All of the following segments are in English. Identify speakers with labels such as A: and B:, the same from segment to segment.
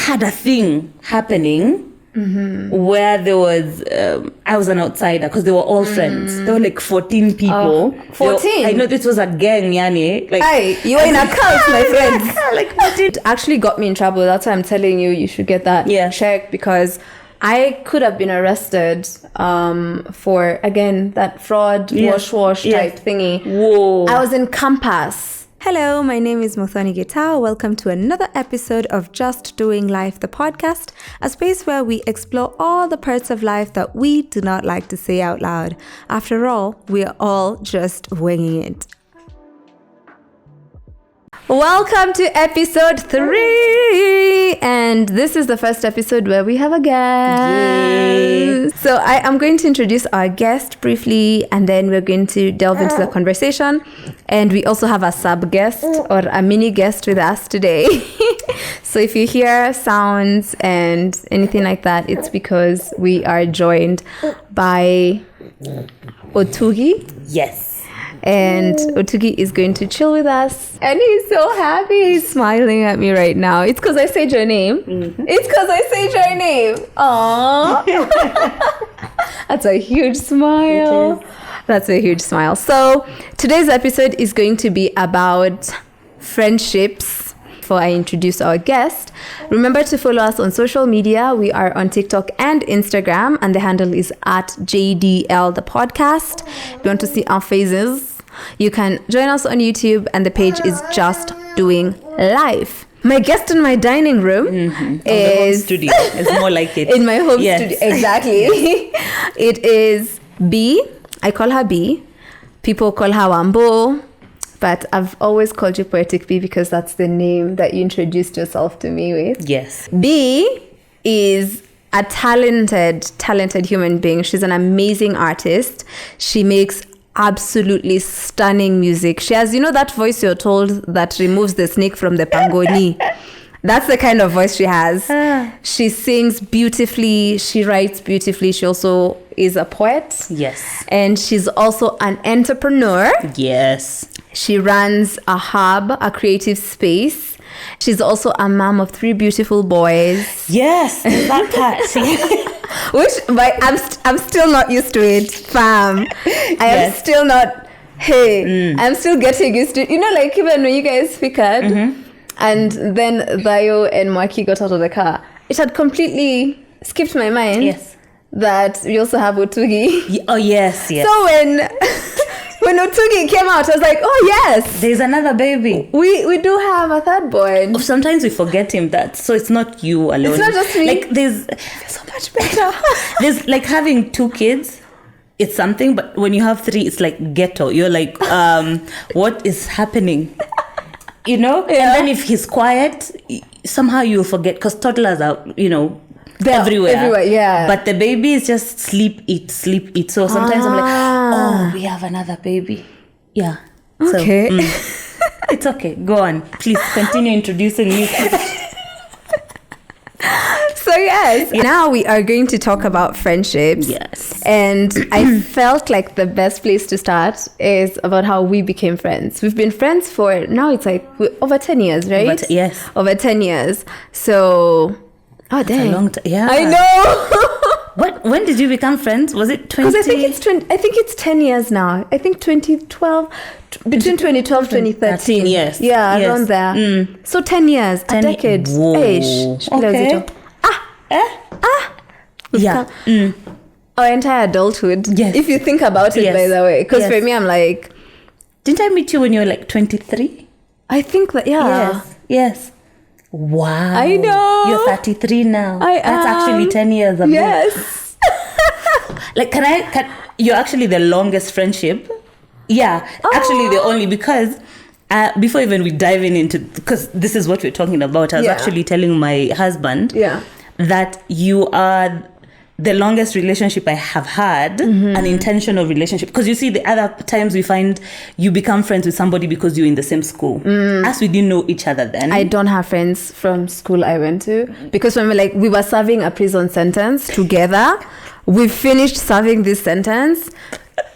A: had a thing happening where there was, I was an outsider because they were all friends. There were like 14 people.
B: 14?
A: I know this was a gang, yani. Like,
B: hey, you were in a cult, my friends.
A: Like, what did...
B: It actually got me in trouble. That's why I'm telling you, you should get that checked, because I could have been arrested for, again, that fraud, wash type thingy.
A: Whoa.
B: I was in Campus. Hello, my name is Muthoni Gitau. Welcome to another episode of Just Doing Life, the podcast, a space where we explore all the parts of life that we do not like to say out loud. After all, we are all just winging it. Welcome to episode 3, and this is the first episode where we have a guest. Yay. So I am going to introduce our guest briefly, and then we're going to delve into the conversation. And we also have a sub guest or a mini guest with us today. So if you hear sounds and anything like that, it's because we are joined by Otugi.
A: Yes.
B: And Otugi is going to chill with us. And he's so happy. He's smiling at me right now. It's because I said your name. It's because I said your name. Aww. That's a huge smile. That's a huge smile. So today's episode is going to be about friendships. Before I introduce our guest, remember to follow us on social media. We are on TikTok and Instagram, and the handle is at JDL the podcast. If you want to see our faces, you can join us on YouTube, and the page is Just Doing Life. My guest in my dining room is
A: home studio. It's more like it.
B: In my home studio, exactly. It is B. I call her B. People call her Wambo. But I've always called you Poetic B because that's the name that you introduced yourself to me with.
A: Yes.
B: B is a talented human being. She's an amazing artist. She makes absolutely stunning music. She has, that voice you're told that removes the snake from the pangoni. That's the kind of voice she has. She sings beautifully. She writes beautifully. She also is a poet.
A: Yes.
B: And she's also an entrepreneur.
A: Yes.
B: She runs a hub, a creative space. She's also a mom of 3 beautiful boys.
A: Yes, that part.
B: But I'm still not used to it, fam. I am still not. I'm still getting used to it. Like even when you guys figured, and then Bayo and Mwaki got out of the car, it had completely skipped my mind.
A: Yes.
B: That we also have Otugi.
A: Oh yes.
B: So when Otugi came out, I was like, oh yes,
A: there's another baby.
B: We do have a third boy.
A: Sometimes we forget him so it's not you alone.
B: It's not just me.
A: Like there's
B: so much better.
A: There's like having 2 kids. It's something, but when you have 3, it's like ghetto. You're like, what is happening? And then if he's quiet, somehow you'll forget because toddlers are, they're everywhere, yeah. But the baby is just sleep, eat. So sometimes I'm like, oh, we have another baby. Yeah.
B: Okay.
A: So, it's okay. Go on. Please continue introducing me.
B: So yes, now we are going to talk about friendships.
A: Yes.
B: And I felt like the best place to start is about how we became friends. We've been friends for, now it's like over 10 years, right?
A: Yes.
B: Over 10 years. So... Oh, dang.
A: That's a long time. Yeah.
B: I know.
A: When did you become friends? Was it 20?
B: Because I think it's 10 years now. I think 2012, between 2012 2013.
A: Yes.
B: Yeah, yes. Around there. So 10 years, a decade.
A: Whoa. Okay. Yeah.
B: Our entire adulthood.
A: Yes.
B: If you think about it, by the way. Because for me, I'm like...
A: Didn't I meet you when you were like 23?
B: I think that, yeah.
A: Yes. Wow.
B: I know.
A: You're 33 now. That's actually 10 years ago.
B: Yes.
A: Like, you're actually the longest friendship. Yeah. Actually, the only, because before even we dive into, because this is what we're talking about, I was actually telling my husband that you are the longest relationship I have had, an intentional relationship. Because you see, the other times we find you become friends with somebody because you're in the same school. As we didn't know each other then.
B: I don't have friends from school I went to. Because when we were serving a prison sentence together, we finished serving this sentence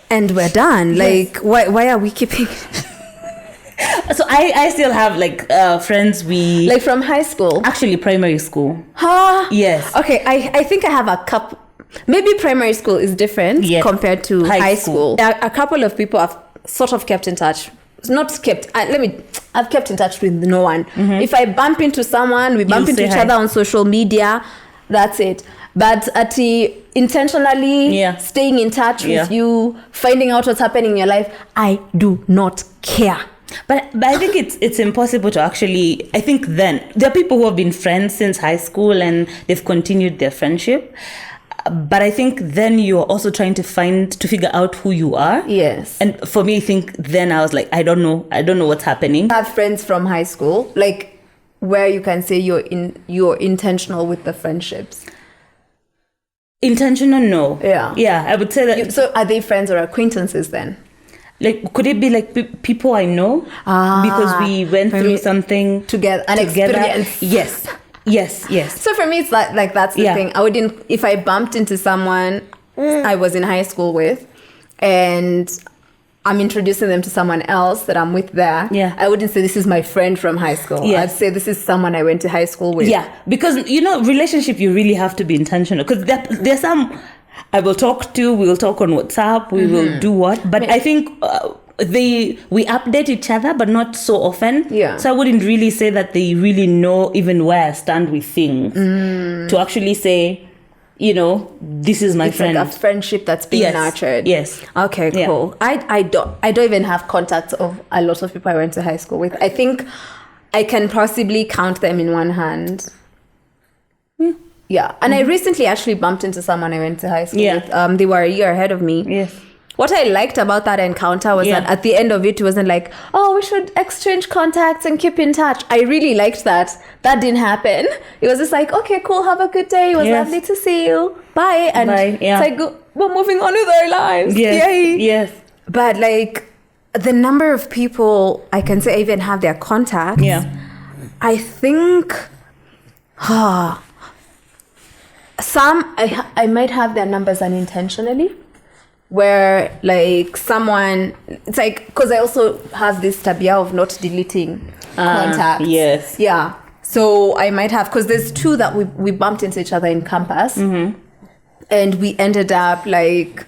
B: and we're done. Like, why are we keeping...
A: So I still have like friends we
B: Like from high school?
A: actually primary school.
B: Huh?
A: Yes.
B: Okay, I think I have a couple. Maybe primary school is different compared to high school. There are a couple of people I've sort of kept in touch. I've kept in touch with no one. If I bump into someone, we bump into each other on social media. That's it. But intentionally staying in touch with you, finding out what's happening in your life, I do not care.
A: But I think it's impossible to actually. I think then there are people who have been friends since high school and they've continued their friendship. But I think then you're also trying to figure out who you are.
B: Yes.
A: And for me, I think then I was like, I don't know what's happening.
B: I have friends from high school, like where you can say you're intentional with the friendships.
A: Intentional, no. Yeah, I would say that.
B: So are they friends or acquaintances then?
A: Like, could it be like people I know because we went through something
B: together, an experience?
A: Yes.
B: So for me, it's like that's the thing. I wouldn't, if I bumped into someone I was in high school with, and I'm introducing them to someone else that I'm with there.
A: Yeah.
B: I wouldn't say this is my friend from high school.
A: Yeah.
B: I'd say this is someone I went to high school with.
A: Yeah, because relationship, you really have to be intentional. Because there's some I will talk to. We will talk on WhatsApp. We will do what. But I think we update each other, but not so often.
B: Yeah.
A: So I wouldn't really say that they really know even where I stand with things to actually say, this is my friend.
B: Like a friendship that's being nurtured.
A: Yes.
B: Okay, cool. Yeah. I don't even have contacts of a lot of people I went to high school with. I think I can possibly count them in one hand. Yeah. And I recently actually bumped into someone I went to high school with. They were a year ahead of me.
A: Yes.
B: What I liked about that encounter was that at the end of it wasn't like, oh, we should exchange contacts and keep in touch. I really liked that. That didn't happen. It was just like, okay, cool, have a good day. It was lovely to see you. Bye. And it's like, we're moving on with our lives.
A: Yes.
B: Yay.
A: Yes.
B: But like the number of people I can say I even have their contacts.
A: Yeah.
B: I think some I might have their numbers unintentionally, where like someone, it's like, because I also have this tabia of not deleting contacts.
A: Yes.
B: Yeah. So I might have, because there's two that we bumped into each other in campus, and we ended up like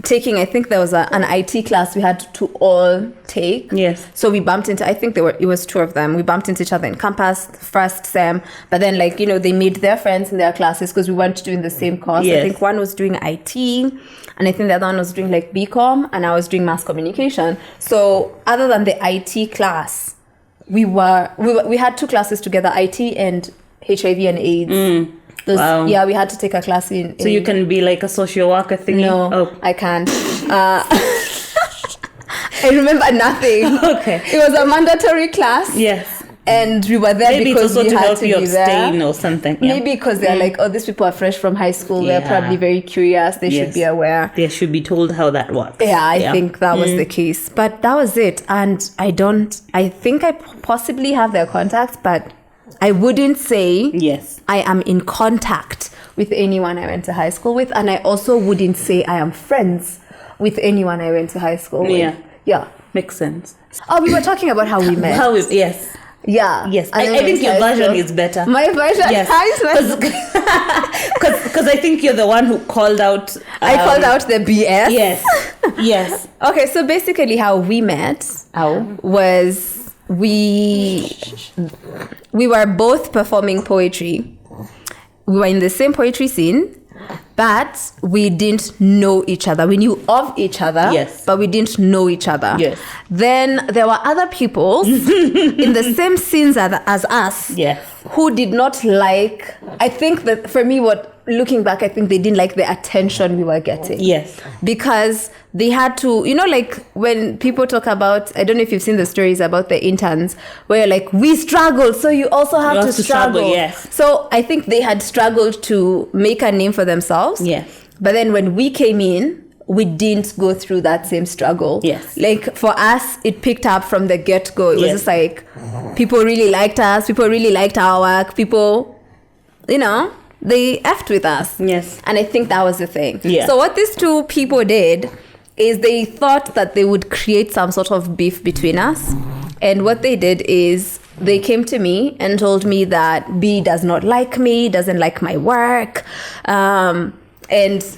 B: taking, I think there was an IT class we had to all take.
A: Yes.
B: So we bumped into, I think it was two of them. We bumped into each other in campus, first sem, but then like, they made their friends in their classes because we weren't doing the same course.
A: Yes.
B: I think one was doing IT, and I think the other one was doing like BCom, and I was doing mass communication. So other than the IT class, we had two classes together, IT and HIV and AIDS.
A: Wow.
B: Yeah, we had to take a class in.
A: So you can be like a social worker thing?
B: No, I can't. I remember nothing.
A: Okay.
B: It was a mandatory class.
A: Yes.
B: And we were there
A: Maybe
B: because
A: it's also
B: we
A: to
B: had
A: help
B: to
A: you
B: be there.
A: abstain or something. Yeah.
B: Maybe because they're like, oh, these people are fresh from high school. They're probably very curious. They should be aware.
A: They should be told how that works.
B: Yeah, I think that was the case. But that was it. And I think I possibly have their contacts, but I wouldn't say I am in contact with anyone I went to high school with. And I also wouldn't say I am friends with anyone I went to high school with. Yeah.
A: Makes sense.
B: Oh, we were talking about how we met.
A: Yes.
B: Yeah.
A: Yes. I think your version is better.
B: My version?
A: Yes. Because I think you're the one who called out.
B: I called out the BS.
A: Yes. Yes.
B: Okay, so basically how we met was we were both performing poetry. We were in the same poetry scene, but we didn't know each other. We knew of each other, but we didn't know each other.
A: Yes.
B: Then there were other people in the same scenes as us who did not like, I think that for me, looking back, I think they didn't like the attention we were getting.
A: Yes.
B: Because they had to, like when people talk about, I don't know if you've seen the stories about the interns, where like, we struggled, so you also have to struggle.
A: Yes.
B: So I think they had struggled to make a name for themselves.
A: Yes.
B: But then when we came in, we didn't go through that same struggle.
A: Yes.
B: Like for us, it picked up from the get-go. It was just like, people really liked us, people really liked our work, people, they effed with us.
A: Yes.
B: And I think that was the thing.
A: Yeah.
B: So what these two people did is they thought that they would create some sort of beef between us. And what they did is they came to me and told me that B does not like me, doesn't like my work. And,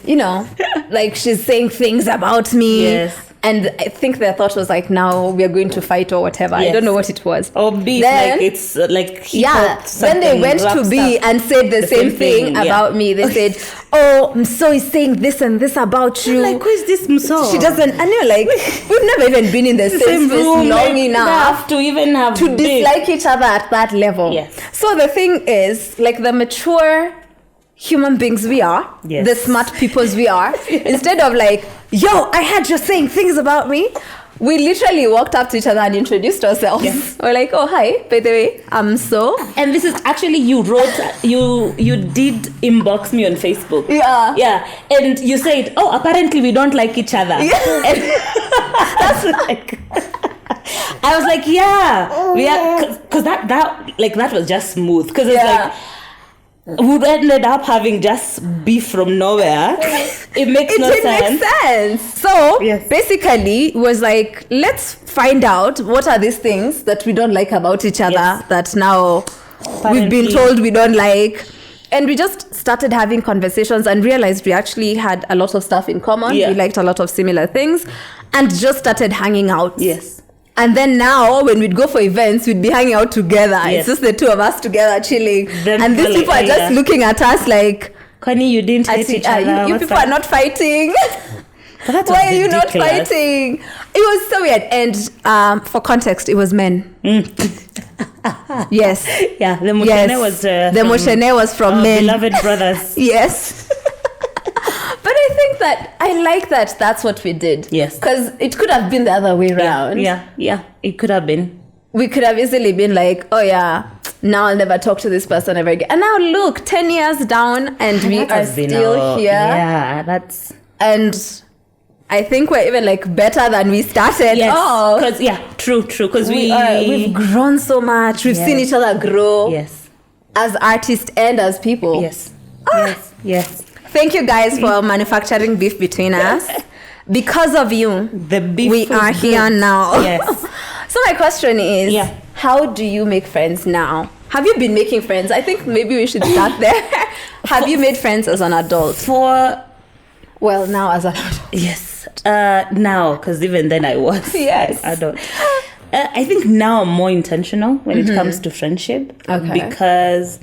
B: you know, like she's saying things about me.
A: Yes.
B: And I think their thought was like, now we are going to fight or whatever.
A: Yes.
B: I don't know what it was.
A: Or beef,
B: then,
A: like it's like
B: yeah. Then they went to B and said the same thing about me. They said, oh, Mso is saying this and this about you.
A: I'm like, who is this Mso?
B: She doesn't, and you're like, we've never even been in the same space long enough
A: to even have
B: to dislike each other at that level.
A: Yes.
B: So the thing is, like the mature human beings we are,
A: yes.
B: the smart peoples we are, instead of like, yo, I heard you saying things about me, we literally walked up to each other and introduced ourselves. Yes. We're like, oh, hi, by the way, I'm so.
A: And this is actually, you wrote, you did inbox me on Facebook.
B: Yeah.
A: Yeah. And you said, oh, apparently we don't like each other.
B: Yeah.
A: And that's like, I was like, yeah, we are, because that was just smooth. Because it's like, we ended up having just beef from nowhere. It makes no sense.
B: It makes sense. So basically, it was like, let's find out what are these things that we don't like about each other that now we've been told we don't like. And we just started having conversations and realized we actually had a lot of stuff in common. We liked a lot of similar things and just started hanging out.
A: Yes.
B: And then now, when we'd go for events, we'd be hanging out together. Yes. It's just the two of us together chilling. Then and these people are just looking at us like,
A: Connie, you didn't hate each other.
B: You people are not fighting. Why are you not fighting? It was so weird. And for context, it was men. Yes.
A: Yeah, the Muthoni
B: was from men.
A: Beloved brothers.
B: Yes. But I think that I like that that's what we did.
A: Yes.
B: Because it could have been the other way around.
A: Yeah. It could have been.
B: We could have easily been like, oh yeah, now I'll never talk to this person ever again. And now look, 10 years down and we are still here.
A: Yeah, that's...
B: And I think we're even like better than we started.
A: Yes. Because, true. Because
B: we've grown so much. We've seen each other grow.
A: Yes.
B: As artists and as people.
A: Yes. Yes.
B: Thank you guys for manufacturing beef between us. Because of you,
A: the beef
B: we are here now.
A: Yes.
B: So my question is, how do you make friends now? Have you been making friends? I think maybe we should start there. Have you made friends as an adult? Now as an adult.
A: Yes. Now, because even then I was adult. I think now I'm more intentional when it comes to friendship.
B: Okay.
A: Because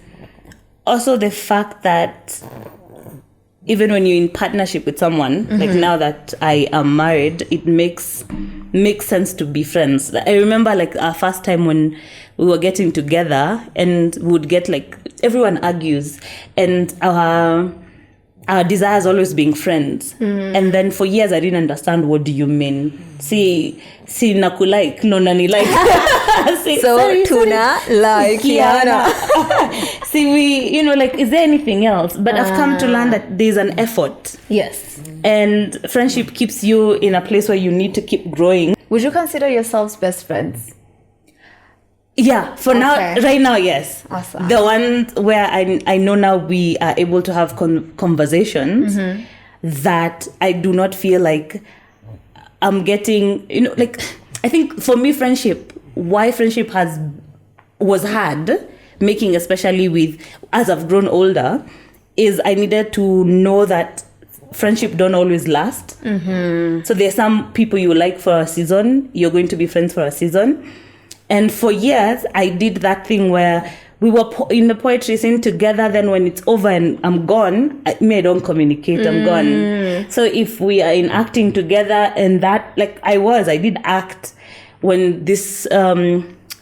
A: also the fact that even when you're in partnership with someone, like now that I am married, it makes sense to be friends. I remember like our first time when we were getting together and we would get like, everyone argues and our desire is always being friends. And then for years I didn't understand, what do you mean? Si nakulike, no nani like.
B: Tuna like Kiana.
A: See, we, like, is there anything else? But I've come to learn that there's an effort.
B: Yes.
A: And friendship keeps you in a place where you need to keep growing.
B: Would you consider yourselves best friends?
A: Yeah, now, right now, yes.
B: Awesome.
A: The ones where I know now we are able to have conversations that I do not feel like I'm getting, like, I think for me, why friendship was hard, making especially with, as I've grown older, is I needed to know that friendship don't always last. So there's some people you like for a season, you're going to be friends for a season. And for years, I did that thing where we were in the poetry scene together, then when it's over and I'm gone, I don't communicate, I'm gone. So if we are in acting together and that, like I did act when this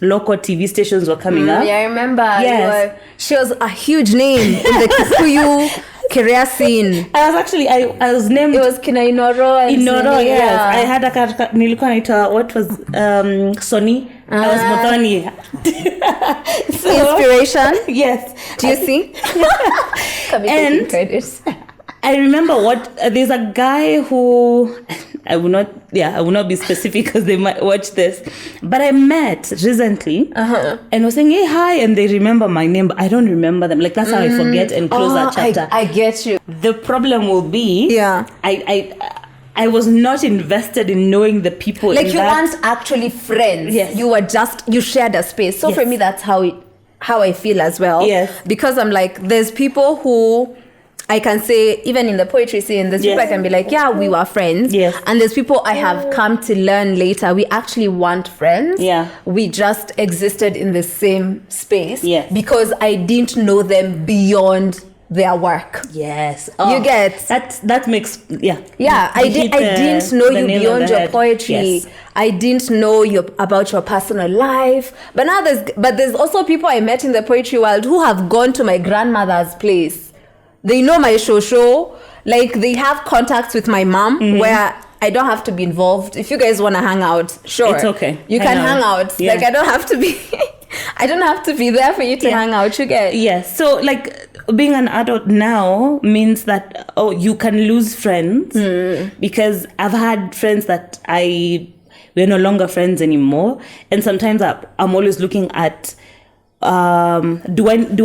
A: local TV stations were coming up.
B: Yeah, I remember.
A: Yes.
B: She was a huge name in the Kikuyu career scene.
A: I was named.
B: It was Kina Inoro.
A: Yes. Yeah. I had nilikuwa naitwa, what was, Sony. I was Muthoni.
B: Inspiration.
A: Yes.
B: Do you see?
A: And credits. I remember there's a guy who, I will not be specific because they might watch this, but I met recently and was saying, hey, hi, and they remember my name, but I don't remember them. Like, that's how I forget and close that chapter.
B: I get you.
A: The problem will be, I was not invested in knowing the people.
B: Like you weren't actually friends.
A: Yes.
B: You were just, you shared a space. So
A: Yes.
B: for me, that's how I feel as well.
A: Yes.
B: Because I'm like, there's people who I can say, even in the poetry scene, there's people I can be like, yeah, we were friends.
A: Yes.
B: And there's people I have come to learn later, we actually weren't friends.
A: Yeah.
B: We just existed in the same space.
A: Yes.
B: Because I didn't know them beyond their work.
A: Yes.
B: You get
A: that makes
B: yeah. I didn't know you beyond your poetry.
A: Yes.
B: I didn't know about your personal life. But now there's also people I met in the poetry world who have gone to my grandmother's place. They know my show. Like they have contacts with my mom where I don't have to be involved. If you guys want to hang out, sure,
A: it's okay.
B: You can hang out.
A: Yeah.
B: Like I don't have to be. I don't have to be there for you to hang out. You get.
A: Yes. So like being an adult now means that you can lose friends because I've had friends that we're no longer friends anymore, and sometimes I'm always looking at do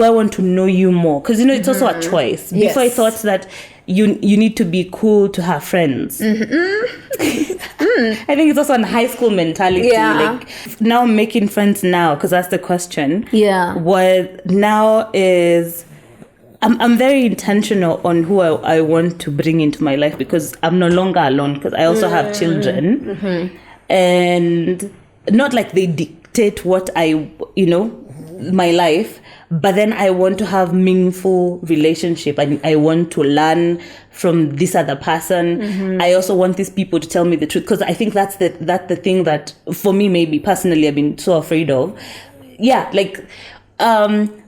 A: I want to know you more, because it's also a choice.
B: Yes.
A: Before I thought that you need to be cool to have friends. I think it's also a high school mentality. Like now making friends now, because that's the question. What now is I'm very intentional on who I want to bring into my life, because I'm no longer alone, because I also have children, and not like they dictate what my life, but then I want to have meaningful relationship, and I want to learn from this other person. I also want these people to tell me the truth, because I think that's the thing that for me, maybe personally, I've been so afraid of.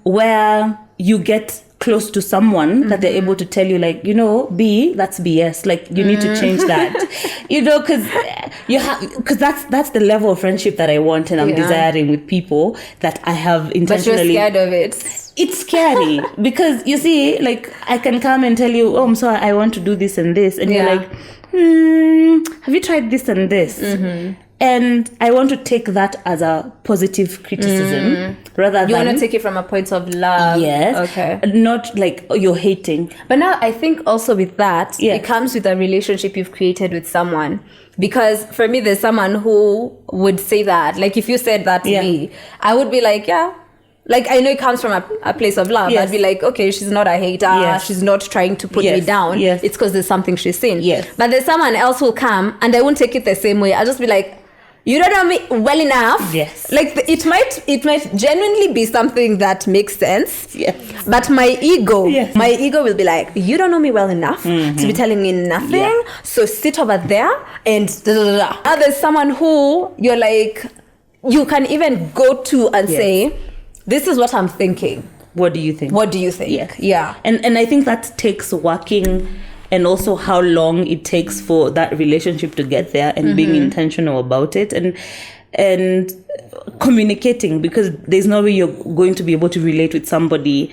A: Where you get close to someone that they're able to tell you, like, B, that's BS, like you need to change that, because that's the level of friendship that I want and I'm desiring with people that I have intentionally.
B: But you're scared of it.
A: It's scary because you see, like, I can come and tell you, I'm sorry, I want to do this and this, and you're like, have you tried this and this? And I want to take that as a positive criticism rather than...
B: You want to take it from a point of love.
A: Yes.
B: Okay.
A: Not like, you're hating.
B: But now I think also with that, it comes with a relationship you've created with someone. Because for me, there's someone who would say that. Like if you said that to me, I would be like, like I know it comes from a place of love. I'd be like, okay, she's not a hater. She's not trying to put me down. It's because there's something she's seen. But there's someone else who'll come and I won't take it the same way. I'll just be like, you don't know me well enough. Like it might genuinely be something that makes sense. But my ego will be like, you don't know me well enough to be telling me nothing. So sit over there and da, da, da, da. Now there's someone who you're like, you can even go to and say, this is what I'm thinking.
A: What do you think?
B: What do you think? Yeah.
A: And I think that takes working, and also how long it takes for that relationship to get there, and being intentional about it, and communicating, because there's no way you're going to be able to relate with somebody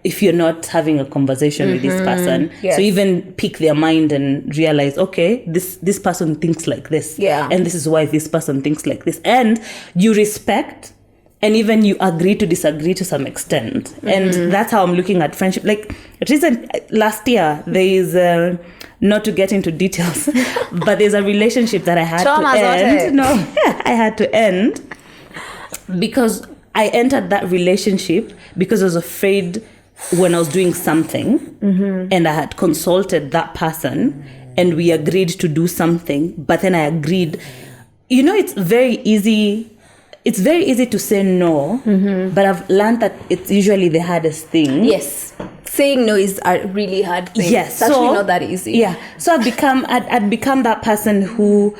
A: if you're not having a conversation with this person. So even pick their mind and realize, okay, this person thinks like this, and this is why this person thinks like this, and you respect. And even you agree to disagree to some extent. And that's how I'm looking at friendship. Like last year, there is, not to get into details, but there's a relationship that I had to end. I had to end because I entered that relationship because I was afraid when I was doing something and I had consulted that person and we agreed to do something, but then I agreed. It's very easy to say no, but I've learned that it's usually the hardest thing.
B: Yes. Saying no is a really hard thing.
A: Yes.
B: It's actually not that easy.
A: Yeah. So I'd become that person who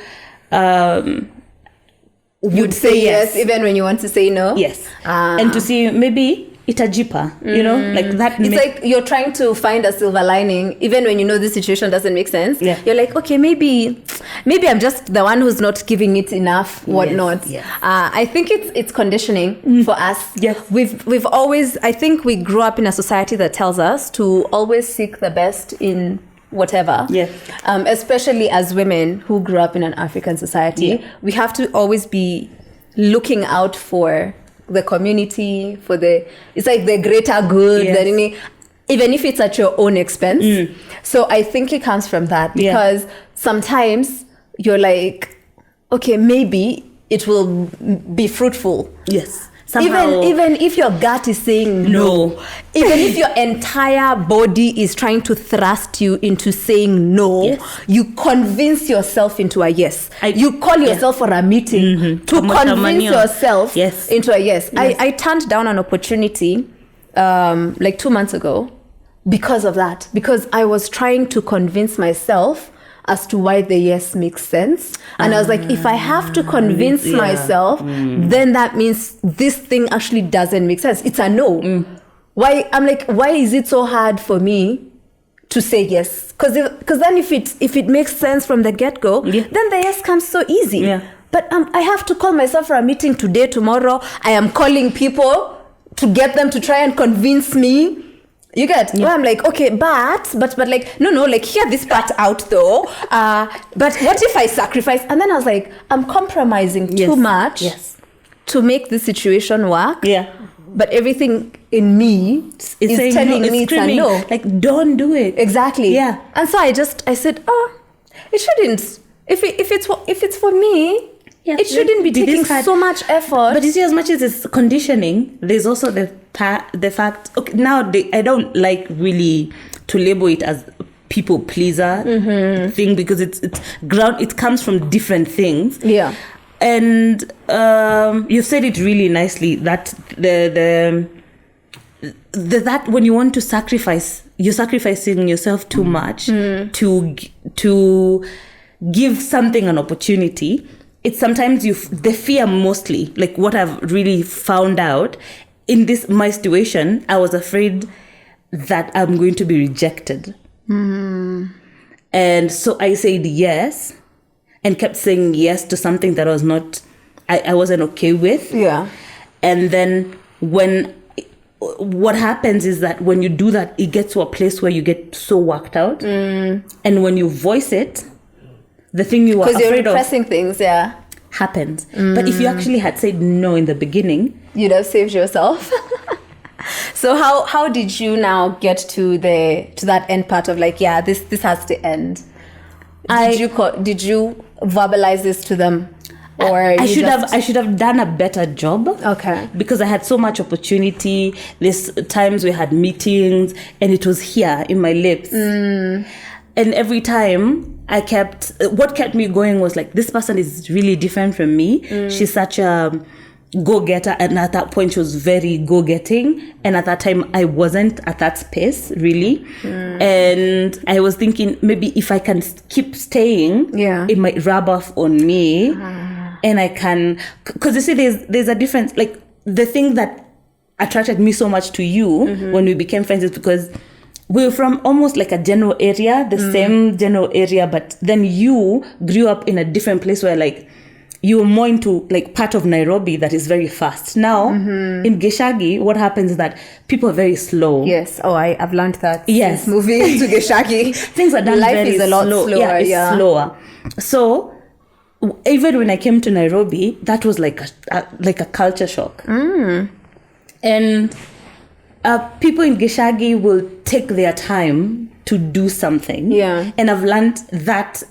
A: would say yes
B: even when you want to say no.
A: Yes. And to see maybe itajipa, like that.
B: It's like you're trying to find a silver lining, even when you know this situation doesn't make sense. You're like, okay, maybe I'm just the one who's not giving it enough, whatnot. I think it's conditioning for us. We've always, I think we grew up in a society that tells us to always seek the best in whatever. Especially as women who grew up in an African society, we have to always be looking out for the community, it's like the greater good, even if it's at your own expense. So I think it comes from that, because sometimes you're like, okay, maybe it will be fruitful.
A: Yes. Somehow,
B: Even if your gut is saying no, even if your entire body is trying to thrust you into saying no, you convince yourself into a yes. You call yourself for a meeting to convince yourself into a yes. I turned down an opportunity like 2 months ago because of that. Because I was trying to convince myself as to why the yes makes sense. And I was like, if I have to convince myself, then that means this thing actually doesn't make sense. It's a no. Why? I'm like, why is it so hard for me to say yes? Because then if it makes sense from the get-go, then the yes comes so easy. Yeah. But I have to call myself for a meeting today, tomorrow. I am calling people to get them to try and convince me. You get? Well, I'm like, okay, but like, no, like, hear this part out though. But what if I sacrifice? And then I was like, I'm compromising too much to make this situation work. Yeah. But everything in me is saying telling me it's a no.
A: Like, don't do it.
B: Exactly. Yeah. And so I said, it shouldn't. If it's for me, it shouldn't be taking so much effort.
A: But you see, as much as it's conditioning, there's also the fact. Okay, now I don't like really to label it as people pleaser thing, because it comes from different things. Yeah. And you said it really nicely that that when you want to sacrifice, you're sacrificing yourself too much to give something an opportunity. It's sometimes the fear mostly, like what I've really found out in my situation, I was afraid that I'm going to be rejected. And so I said yes and kept saying yes to something that I wasn't okay with. Yeah. And then what happens is that when you do that, it gets to a place where you get so worked out. And when you voice it, the thing you were afraid of...
B: Because you're repressing things,
A: happens. But if you actually had said no in the beginning...
B: You'd have saved yourself. So how did you now get to that end part of like, this has to end? Did you verbalize this to them? Or
A: I should have done a better job. Okay. Because I had so much opportunity. There's times we had meetings and it was here in my lips. And every time what kept me going was like, this person is really different from me. She's such a go-getter, and at that point she was very go-getting, and at that time I wasn't at that space really. And I was thinking, maybe if I can keep staying, it might rub off on me. And I can, because you see, there's a difference. Like, the thing that attracted me so much to you when we became friends is because we were from almost like a general area, the same general area, but then you grew up in a different place where like you were more into like part of Nairobi that is very fast. Now, in Gishagi, what happens is that people are very slow.
B: Yes. Oh, I've learned that. Yes. Since moving to Gishagi.
A: Things are done
B: Life
A: very
B: is a lot slower.
A: Yeah, it's slower. So, even when I came to Nairobi, that was like a culture shock. And people in Gishagi will take their time to do something. Yeah. And I've learned that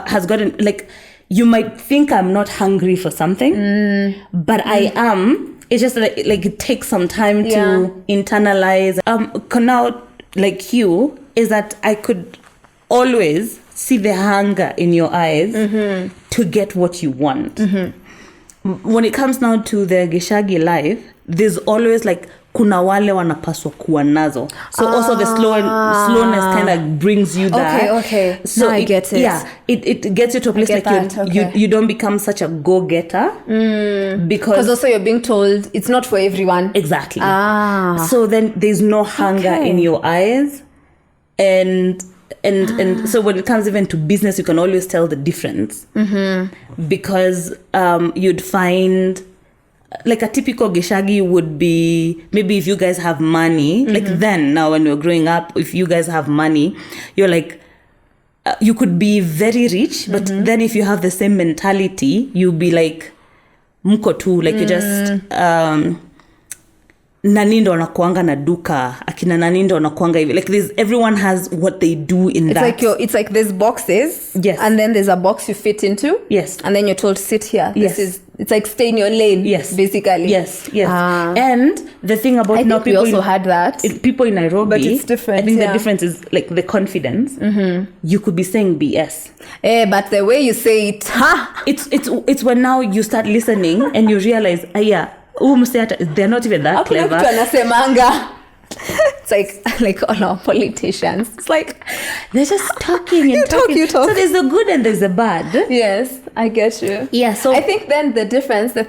A: has gotten, like, you might think I'm not hungry for something, but I am. It's just like it takes some time to internalize. Now, like you, is that I could always see the hunger in your eyes to get what you want. When it comes now to the Gishagi life, there's always like kuna wale wanapaswa kuwa nazo. So also the slowness kind of brings you that.
B: Okay. So now I get it.
A: Yeah, it gets you to a place like you don't become such a go-getter. Because
B: also you're being told it's not for everyone.
A: Exactly. So then there's no hunger in your eyes. And so when it comes even to business, you can always tell the difference. Because you'd find, like, a typical Gishagi would be, maybe if you guys have money, like then, now when you're growing up, if you guys have money, you're like, you could be very rich, but then if you have the same mentality, you'll be like, mko tu, like you just, nani ndo wanakuanga na duka, akina nani ndo wanakuanga hivi. Like everyone has what they do in that.
B: It's like there's boxes.
A: Yes.
B: And then there's a box you fit into.
A: Yes.
B: And then you're told to sit here.
A: Yes.
B: It's like stay in your lane.
A: Yes.
B: Basically.
A: Yes. And the thing about
B: now people we also had that.
A: People in Nairobi.
B: But it's different.
A: I think the difference is like the confidence. Mm-hmm. You could be saying BS.
B: But the way you say it,
A: it's when now you start listening and you realize, they're not even that clever.
B: It's like all our politicians. It's like
A: they're just talking and
B: you talk.
A: So there's a good and there's a bad.
B: Yes, I get you.
A: Yeah, so
B: I think then the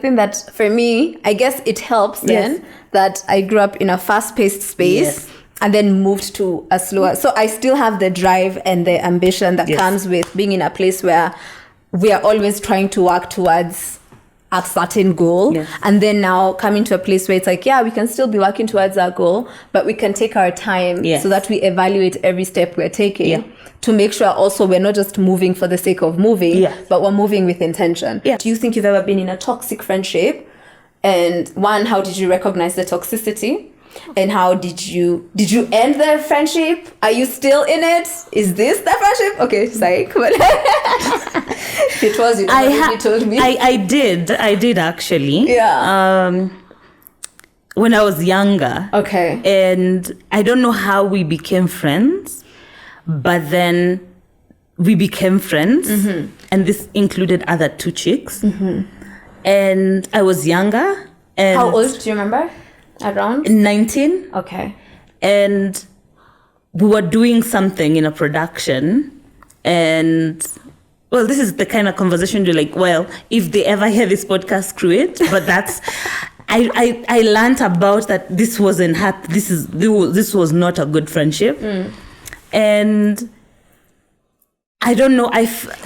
B: thing that for me, I guess it helps then that I grew up in a fast-paced space and then moved to a slower. So I still have the drive and the ambition that comes with being in a place where we are always trying to work towards a certain goal. And then now coming to a place where it's like, we can still be working towards our goal, but we can take our time so that we evaluate every step we're taking to make sure also we're not just moving for the sake of moving, but we're moving with intention. Do you think you've ever been in a toxic friendship? And one, how did you recognize the toxicity? And how did you end the friendship? Are you still in it? Is this the friendship? Okay, psych. But if it was, you told me.
A: I did actually.
B: Yeah.
A: When I was younger.
B: Okay.
A: And I don't know how we became friends, but then we became friends. Mm-hmm. And this included other two chicks. Mm-hmm. And I was younger. And
B: how old do you remember? Around
A: 19.
B: Okay.
A: And we were doing something in a production, and this is the kind of conversation you're like, if they ever hear this podcast, screw it. But that's I learned about that this wasn't this was not a good friendship. And I don't know,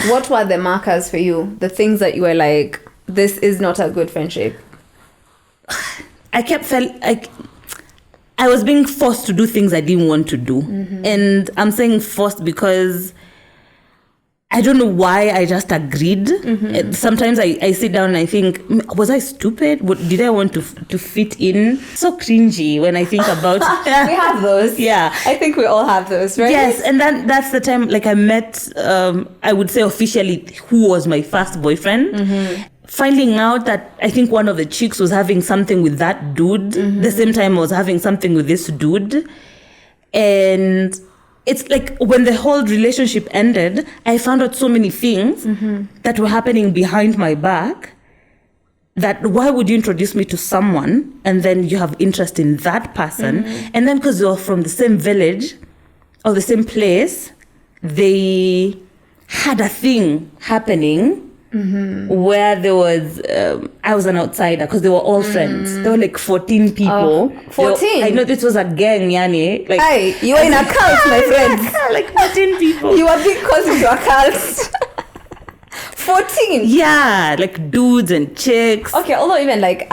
B: what were the markers for you, the things that you were like, this is not a good friendship?
A: I kept felt like I was being forced to do things I didn't want to do. Mm-hmm. And I'm saying forced because I don't know why I just agreed. Mm-hmm. Sometimes I sit down and I think, was I stupid? Did I want to fit in? So cringy when I think about
B: We have those.
A: Yeah.
B: I think we all have those, right?
A: Yes, and then that's the time like I met, I would say officially, who was my first boyfriend. Mm-hmm. Finding out that I think one of the chicks was having something with that dude. Mm-hmm. The same time I was having something with this dude. And it's like when the whole relationship ended, I found out so many things that were happening behind my back. That why would you introduce me to someone and then you have interest in that person? Mm-hmm. And then because you're from the same village or the same place, they had a thing happening. Mm-hmm. Where there was, I was an outsider because they were all friends. There were like 14 people.
B: 14?
A: I know this was a gang, yani. Like,
B: hey, you were in a cult, my friends.
A: Like 14 people.
B: You were being called into a cult. 14?
A: Yeah, like dudes and chicks.
B: Okay, although even like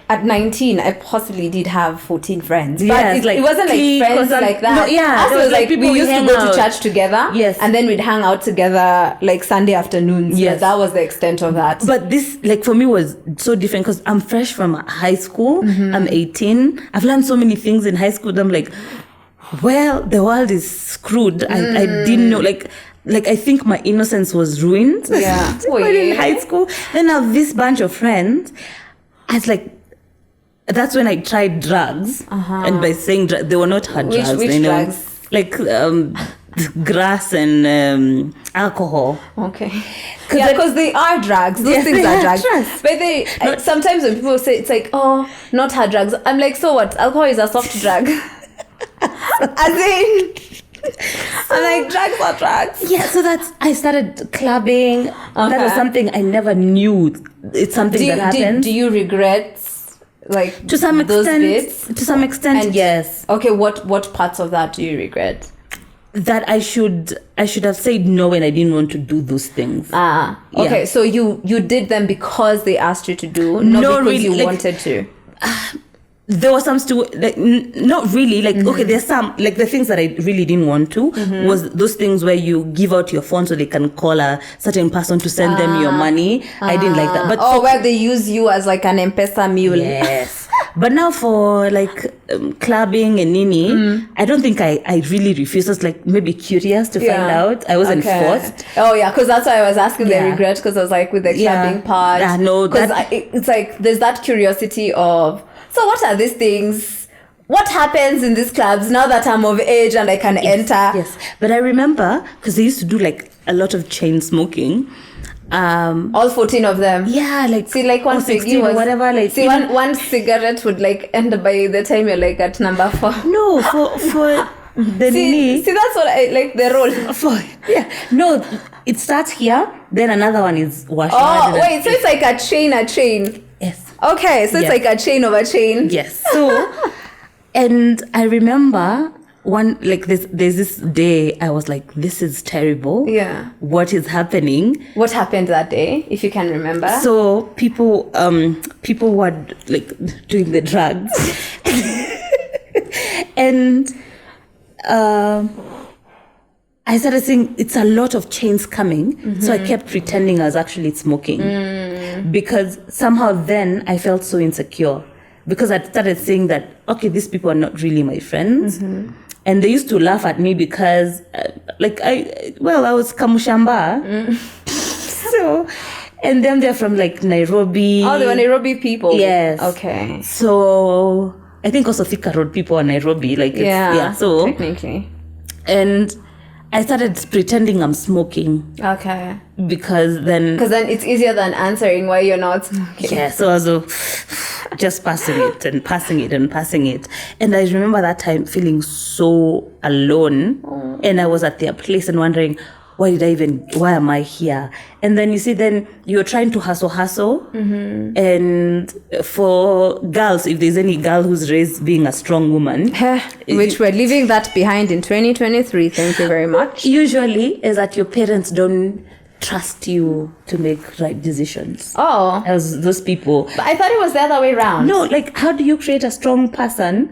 B: at 19, I possibly did have 14 friends.
A: Yes,
B: but it wasn't like friends like that.
A: No, yeah.
B: Us, it was like we used to go to church together.
A: Yes.
B: And then we'd hang out together like Sunday afternoons.
A: Yes.
B: That was the extent of that.
A: But this, like for me, was so different because I'm fresh from high school. Mm-hmm. I'm 18. I've learned so many things in high school. I'm like, the world is screwed. I didn't know, like I think my innocence was ruined.
B: Yeah.
A: In high school. Then I have this bunch of friends. I was like, that's when I tried drugs. Uh-huh. And by saying drugs, they were not hard drugs.
B: Which drugs?
A: Like grass and alcohol.
B: Okay. Because they are drugs. Those things are drugs. But sometimes when people say it's like, not hard drugs, I'm like, so what? Alcohol is a soft drug. As in, I'm like, drugs are drugs.
A: Yeah, so I started clubbing. Okay. That was something I never knew. It's something that happened.
B: Do you regret, like,
A: to some
B: those
A: extent?
B: bits?
A: To some extent,
B: and
A: yes.
B: Okay, what parts of that do you regret?
A: That I should have said no when I didn't want to do those things.
B: Okay, yeah. So you did them because they asked you to do, not because really, you wanted to.
A: There was some still, like, not really, like, okay, there's some, like, the things that I really didn't want to was those things where you give out your phone so they can call a certain person to send them your money. I didn't like that. But
B: where they use you as like an M-Pesa mule.
A: Yes. But now for like clubbing and nini, I don't think I really refused. I was like maybe curious to find out. I wasn't forced.
B: Oh yeah, because that's why I was asking the regret, because I was like with the clubbing part.
A: No,
B: because it's like there's that curiosity of, so what are these things? What happens in these clubs now that I'm of age and I can enter?
A: Yes, but I remember because they used to do like a lot of chain smoking.
B: All 14 of them.
A: Yeah, like
B: see, like one
A: 16 or whatever. Like
B: see, one cigarette would like end by the time you're like at number 4.
A: No, for the
B: see, that's what I like the roll.
A: No, it starts here. Then another one is washed.
B: Oh wait, so it's like a chain.
A: Yes.
B: Okay, so it's like a chain of a chain.
A: Yes. So, and I remember. There's this day I was like, this is terrible.
B: Yeah.
A: What is happening?
B: What happened that day, if you can remember?
A: So people were like doing the drugs. And I started saying it's a lot of chains coming. So I kept pretending I was actually smoking. Because somehow then I felt so insecure. Because I started saying that, okay, these people are not really my friends. And they used to laugh at me because, I was Kamushamba. So, and then they're from like Nairobi.
B: Oh, they were Nairobi people.
A: Yes.
B: Okay.
A: So, I think also Thika Road people are Nairobi. So
B: technically.
A: And I started pretending I'm smoking.
B: Okay.
A: Because then
B: it's easier than answering why you're not smoking.
A: Yeah, so I was just passing it. And I remember that time feeling so alone. And I was at their place and wondering, why am I here? And then you see, then you're trying to hustle. And for girls, if there's any girl who's raised being a strong woman.
B: Which we're leaving that behind in 2023. Thank you very much.
A: Usually is that your parents don't trust you to make right decisions.
B: Oh.
A: As those people.
B: But I thought it was the other way around.
A: No, like how do you create a strong person?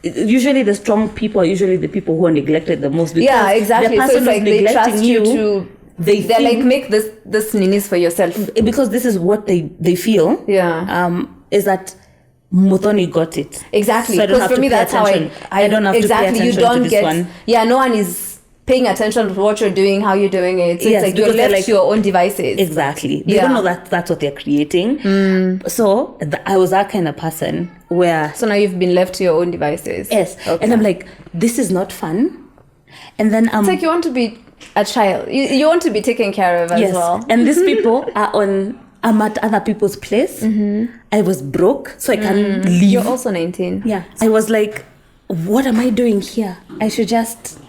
A: Usually the strong people are usually the people who are neglected the most.
B: Yeah, exactly. So it's like they trust you to... They're like, make this ninis for yourself.
A: Because this is what they feel.
B: Yeah.
A: Is that Muthoni got it.
B: Exactly. Because for me, that's attention. How I don't have to pay attention to this one. Yeah, no one is paying attention to what you're doing, how you're doing it. So it's like you're left to your own devices.
A: Exactly. They don't know that's what they're creating. So I was that kind of person where...
B: So now you've been left to your own devices.
A: Yes. Okay. And I'm like, this is not fun. And then
B: it's like you want to be a child. You want to be taken care of as well.
A: And these people I'm at other people's place. I was broke, so I can leave.
B: You're also 19.
A: Yeah. I was like, what am I doing here? I should just...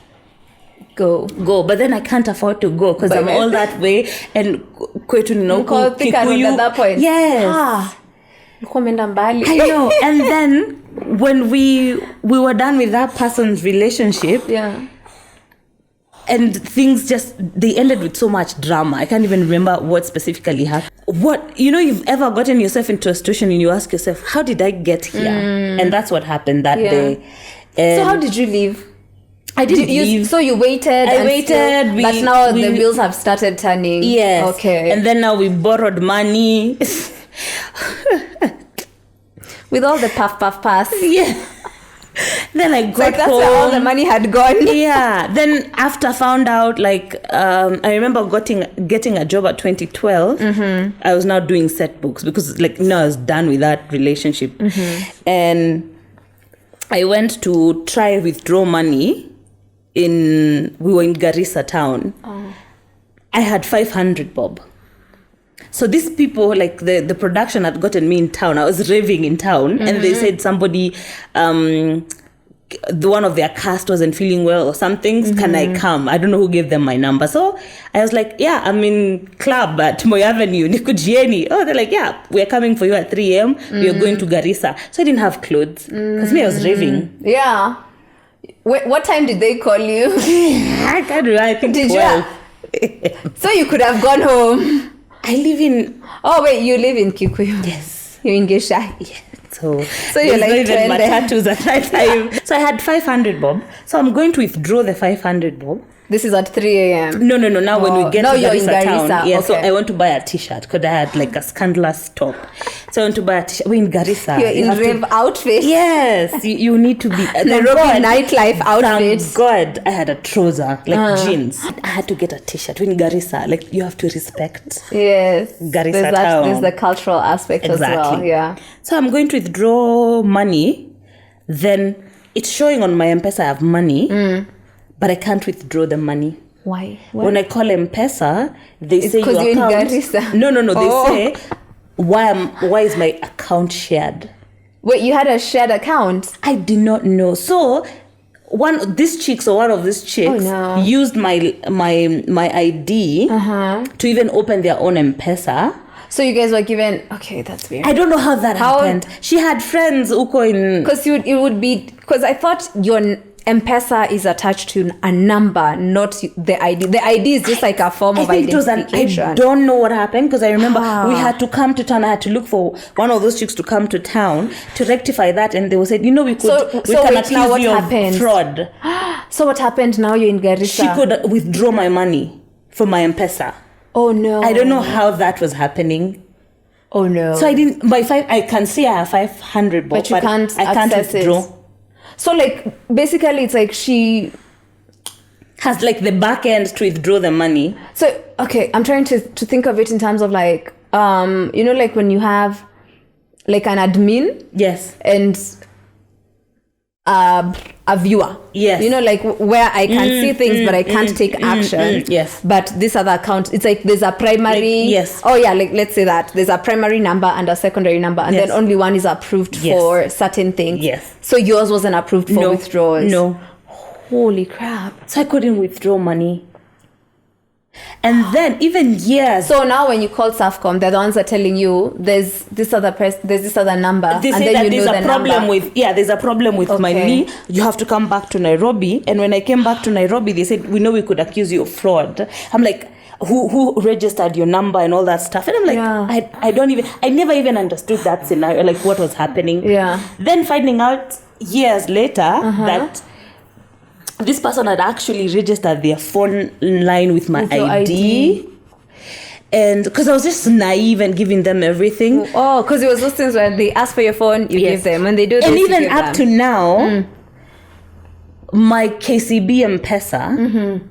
A: go, but then I can't afford to go because I'm all that way and kwetu ninauko Kikuyu
B: at that point.
A: Yes.
B: I
A: know. And then when we were done with that person's relationship, and things they ended with so much drama. I can't even remember what specifically happened. You've ever gotten yourself into a situation and you ask yourself, how did I get here? And that's what happened that day.
B: So how did you leave?
A: I didn't leave.
B: So you waited.
A: I waited.
B: But now the wheels have started turning.
A: Yes.
B: Okay.
A: And then now we borrowed money.
B: With all the puff.
A: Yeah. Then I got
B: that's
A: home.
B: Where all the money had gone.
A: Yeah. Then after found out, I remember getting a job at 2012. I was now doing set books because I was done with that relationship. And I went to try withdraw money. We were in Garissa town. I had 500 bob. So these people, the production had gotten me in town. I was raving in town, and they said somebody, one of their cast wasn't feeling well or something. Can I come? I don't know who gave them my number. So I was like, yeah, I'm in club at Moi Avenue, Nikujieni. Oh, they're like, yeah, we're coming for you at 3 a.m. We're going to Garissa. So I didn't have clothes because I was raving.
B: Yeah. What time did they call you?
A: I can't remember. I think 12.
B: So you could have gone home.
A: I live in...
B: Oh, wait, you live in Kikuyu?
A: Yes.
B: You're in Gishai?
A: Yeah. So
B: you're like
A: not even matatus at that time. So I had 500 bob. So I'm going to withdraw the 500 bob.
B: This is at 3 a.m.
A: No. Now when we get to
B: you're in
A: Garissa
B: Garissa.
A: town, yeah.
B: Okay.
A: So I want to buy a T-shirt because I had like a scandalous top. So I want to buy a T-shirt. We're in Garissa.
B: You're in rave outfit.
A: Yes, you need to be.
B: Nairobi nightlife outfit.
A: Thank God, I had a trouser like jeans. I had to get a T-shirt. We're in Garissa. Like you have to respect.
B: Yes.
A: Garissa town.
B: There's the cultural aspect as well. Yeah.
A: So I'm going to withdraw money. Then it's showing on my M-Pesa I have money, but I can't withdraw the money.
B: Why?
A: When I call M-Pesa, they say your
B: you're
A: account.
B: in Garissa.
A: No. They say why is my account shared?
B: Wait, you had a shared account?
A: I did not know. So one of these chicks used my ID to even open their own M-Pesa.
B: So you guys were given... Okay, that's weird.
A: I don't know how that happened. She had friends uko in...
B: Because I thought your M-Pesa is attached to a number, not the ID. The ID is just like a form of identification.
A: I don't know what happened because I remember we had to come to town. I had to look for one of those chicks to come to town to rectify that, and they were said, we can accuse you of fraud.
B: So what happened now? You're in Garissa.
A: She could withdraw my money from my M-Pesa.
B: Oh no!
A: I don't know how that was happening.
B: Oh no!
A: So I didn't. I can see I have 500,
B: but you can't.
A: I can't withdraw.
B: It. So like basically, it's like she
A: has like the back end to withdraw the money.
B: So okay, I'm trying to think of it in terms of like like when you have like an admin,
A: yes,
B: and a viewer,
A: yes,
B: like where I can see things but I can't take action,
A: yes,
B: but this other account, it's like there's a primary,
A: yes,
B: oh yeah, like let's say that there's a primary number and a secondary number, and then only one is approved for certain things.
A: Yes.
B: So yours wasn't approved for withdrawals.
A: No.
B: Holy crap.
A: So I couldn't withdraw money. And then even years.
B: So now when you call Safcom, they're the ones that are telling you there's this other number.
A: They say that there's a problem there's a problem with my knee. You have to come back to Nairobi. And when I came back to Nairobi, they said, we know we could accuse you of fraud. I'm like, who registered your number and all that stuff? And I'm like, I never even understood that scenario, like what was happening.
B: Yeah.
A: Then finding out years later that this person had actually registered their phone line with my ID. And because I was just naive and giving them everything.
B: Oh, because it was those things where they ask for your phone, you give them. When they do this,
A: and even up to now, my KCB M-Pesa,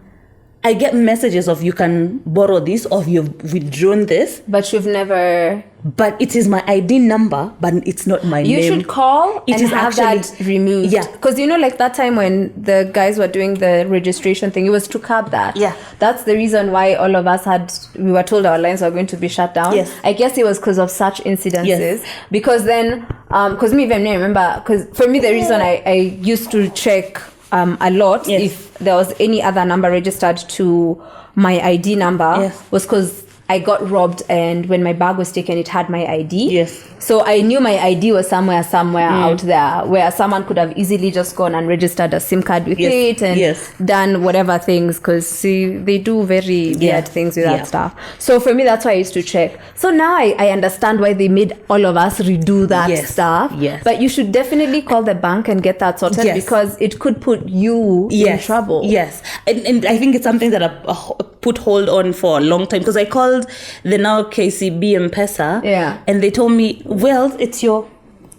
A: I get messages of you can borrow this or you've withdrawn this.
B: But you've never...
A: But it is my ID number, but it's not my name.
B: You should call and have that removed.
A: Yeah.
B: Because like that time when the guys were doing the registration thing, it was to curb that.
A: Yeah.
B: That's the reason why all of us we were told our lines were going to be shut down.
A: Yes.
B: I guess it was because of such incidences.
A: Yes.
B: Because then, because me even remember, because for me the reason I used to check a lot if there was any other number registered to my ID number was because I got robbed, and when my bag was taken, it had my ID.
A: Yes.
B: So I knew my ID was somewhere out there where someone could have easily just gone and registered a SIM card with it and done whatever things, because they do very weird things with that stuff. So for me, that's why I used to check. So now I understand why they made all of us redo that stuff.
A: Yes.
B: But you should definitely call the bank and get that sorted because it could put you in trouble.
A: Yes. And I think it's something that I put hold on for a long time, because I called the now KCB M-Pesa and they told me, well, it's your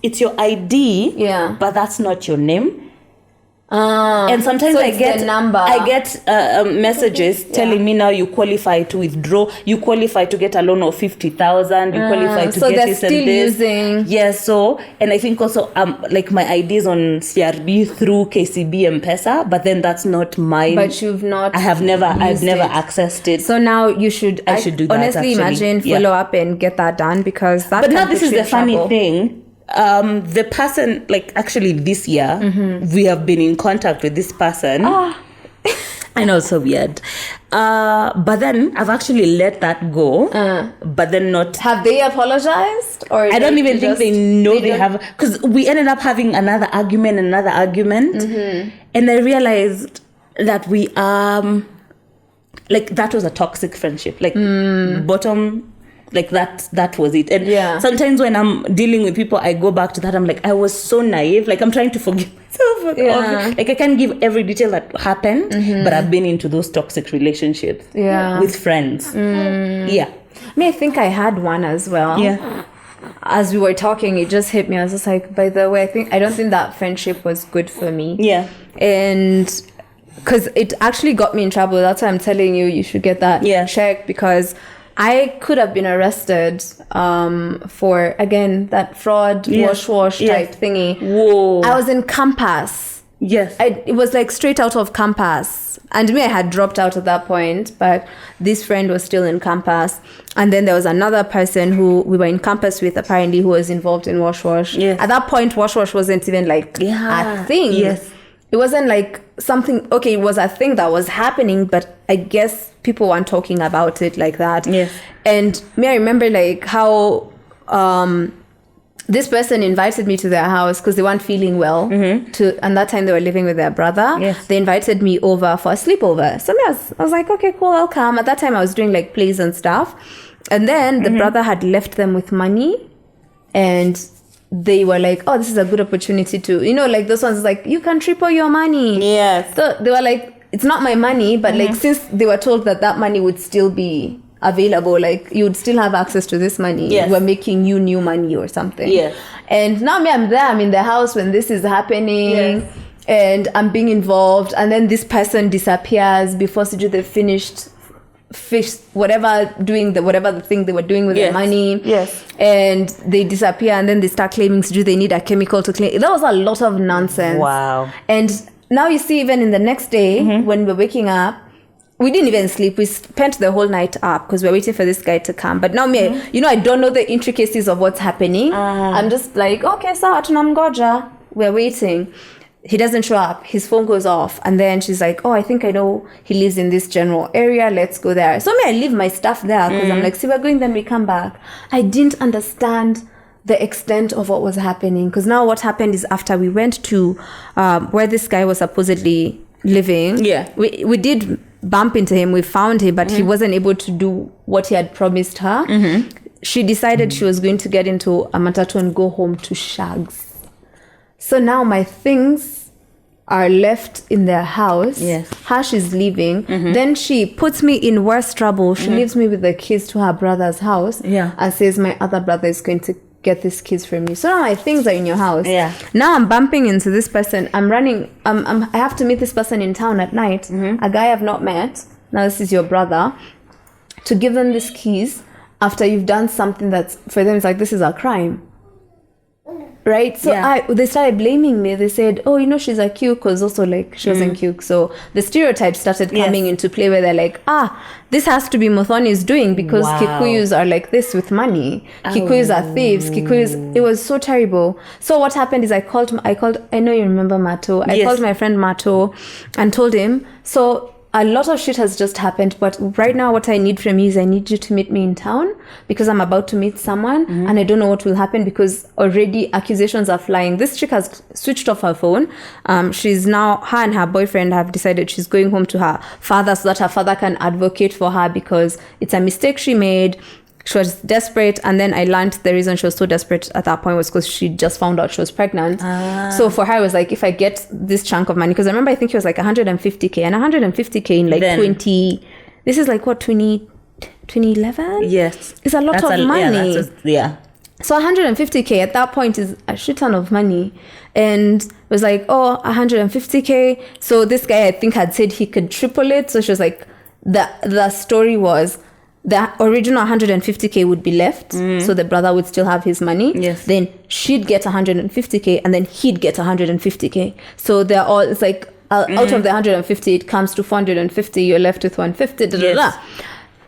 A: ID, but that's not your name. And sometimes
B: so
A: I get messages telling me now you qualify to withdraw, you qualify to get a loan of 50,000, you qualify to get this and this. Yes, so and I think also like my ID is on CRB through KCB M-Pesa, but then that's not mine.
B: But I've
A: never accessed it.
B: So now I should do that. Honestly, imagine follow up and get that done, because that.
A: But now this is the funny thing. The person, like actually this year, we have been in contact with this person. I know, so weird. But then I've actually let that go. But then not.
B: Have they apologized? Or
A: I don't even think they know they have. Because we ended up having another argument. And I realized that we like that was a toxic friendship. Like bottom Like that was it. And
B: Yeah.
A: sometimes when I'm dealing with people, I go back to that. I'm like, I was so naive. Like, I'm trying to forgive myself.
B: Yeah.
A: Like, I can't give every detail that happened, but I've been into those toxic relationships with friends. Yeah.
B: I think I had one as well.
A: Yeah.
B: As we were talking, it just hit me. I was just like, by the way, I don't think that friendship was good for me.
A: Yeah.
B: And because it actually got me in trouble. That's why I'm telling you should get that checked, because I could have been arrested for, again, that fraud, wash type thingy.
A: Whoa.
B: I was in campus.
A: Yes.
B: It was like straight out of campus. And I had dropped out at that point, but this friend was still in campus. And then there was another person who we were in campus with, apparently, who was involved in wash.
A: Yes.
B: At that point, wash wasn't even like a thing.
A: Yes.
B: It wasn't like something, okay, it was a thing that was happening, but I guess people weren't talking about it like that.
A: Yes.
B: And I remember like how this person invited me to their house because they weren't feeling well. And that time they were living with their brother.
A: Yes.
B: They invited me over for a sleepover. So I was like, okay, cool, I'll come. At that time I was doing like plays and stuff. And then the brother had left them with money, and they were like, oh, this is a good opportunity to, like those ones like, you can triple your money.
A: Yes.
B: So they were like, it's not my money, but like, since they were told that money would still be available, like you would still have access to this money.
A: Yes.
B: We're making you new money or something.
A: Yes.
B: And now I'm there, I'm in the house when this is happening, and I'm being involved. And then this person disappears before they finished whatever the thing they were doing with their money.
A: Yes.
B: And they disappear, and then they start claiming they need a chemical to clean. That was a lot of nonsense.
A: Wow.
B: And now you see, even in the next day when we're waking up, we didn't even sleep. We spent the whole night up because we're waiting for this guy to come. But now I don't know the intricacies of what's happening. I'm just like, okay, sawa tunamgoja. We're waiting. He doesn't show up. His phone goes off. And then she's like, oh, I think I know he lives in this general area. Let's go there. So I leave my stuff there because I'm like, see, we're going, then we come back. I didn't understand the extent of what was happening. Because now what happened is, after we went to where this guy was supposedly living, we did bump into him. We found him, but he wasn't able to do what he had promised her. She decided she was going to get into a matatu and go home to Shags. So now my things are left in their house.
A: Yes.
B: Hash is leaving. Then she puts me in worse trouble. She leaves me with the keys to her brother's house. And says my other brother is going to get these keys from me. So now my things are in your house. Now I'm bumping into this person. I'm running. I have to meet this person in town at night. A guy I've not met. Now this is your brother. To give them these keys after you've done something that's, for them, it's like, this is a crime. Right? So they started blaming me. They said, oh, she's a Q, because also like she wasn't Q. So the stereotypes started coming into play, where they're like, this has to be Muthoni's doing, because Kikuyus are like this with money. Kikuyus are thieves. It was so terrible. So what happened is I called, I know you remember Mato. I called my friend Mato and told him, so a lot of shit has just happened, but right now what I need from you is I need you to meet me in town, because I'm about to meet someone and I don't know what will happen, because already accusations are flying. This chick has switched off her phone. She's now, her and her boyfriend have decided she's going home to her father so that her father can advocate for her, because it's a mistake she made. She was desperate, and then I learned the reason she was so desperate at that point was because she just found out she was pregnant. So for her, it was like, if I get this chunk of money, because I remember I think it was like 150k, and 150k in like 20, this is like what, 2011?
A: Yes.
B: It's a lot of money. So 150k at that point is a shit ton of money. And it was like, 150k. So this guy, I think, had said he could triple it. So she was like, the story was, the original 150k would be left, so the brother would still have his money. Then she'd get 150k, and then he'd get 150k. So they're all, it's like, out of the 150, it comes to 450. You're left with 150.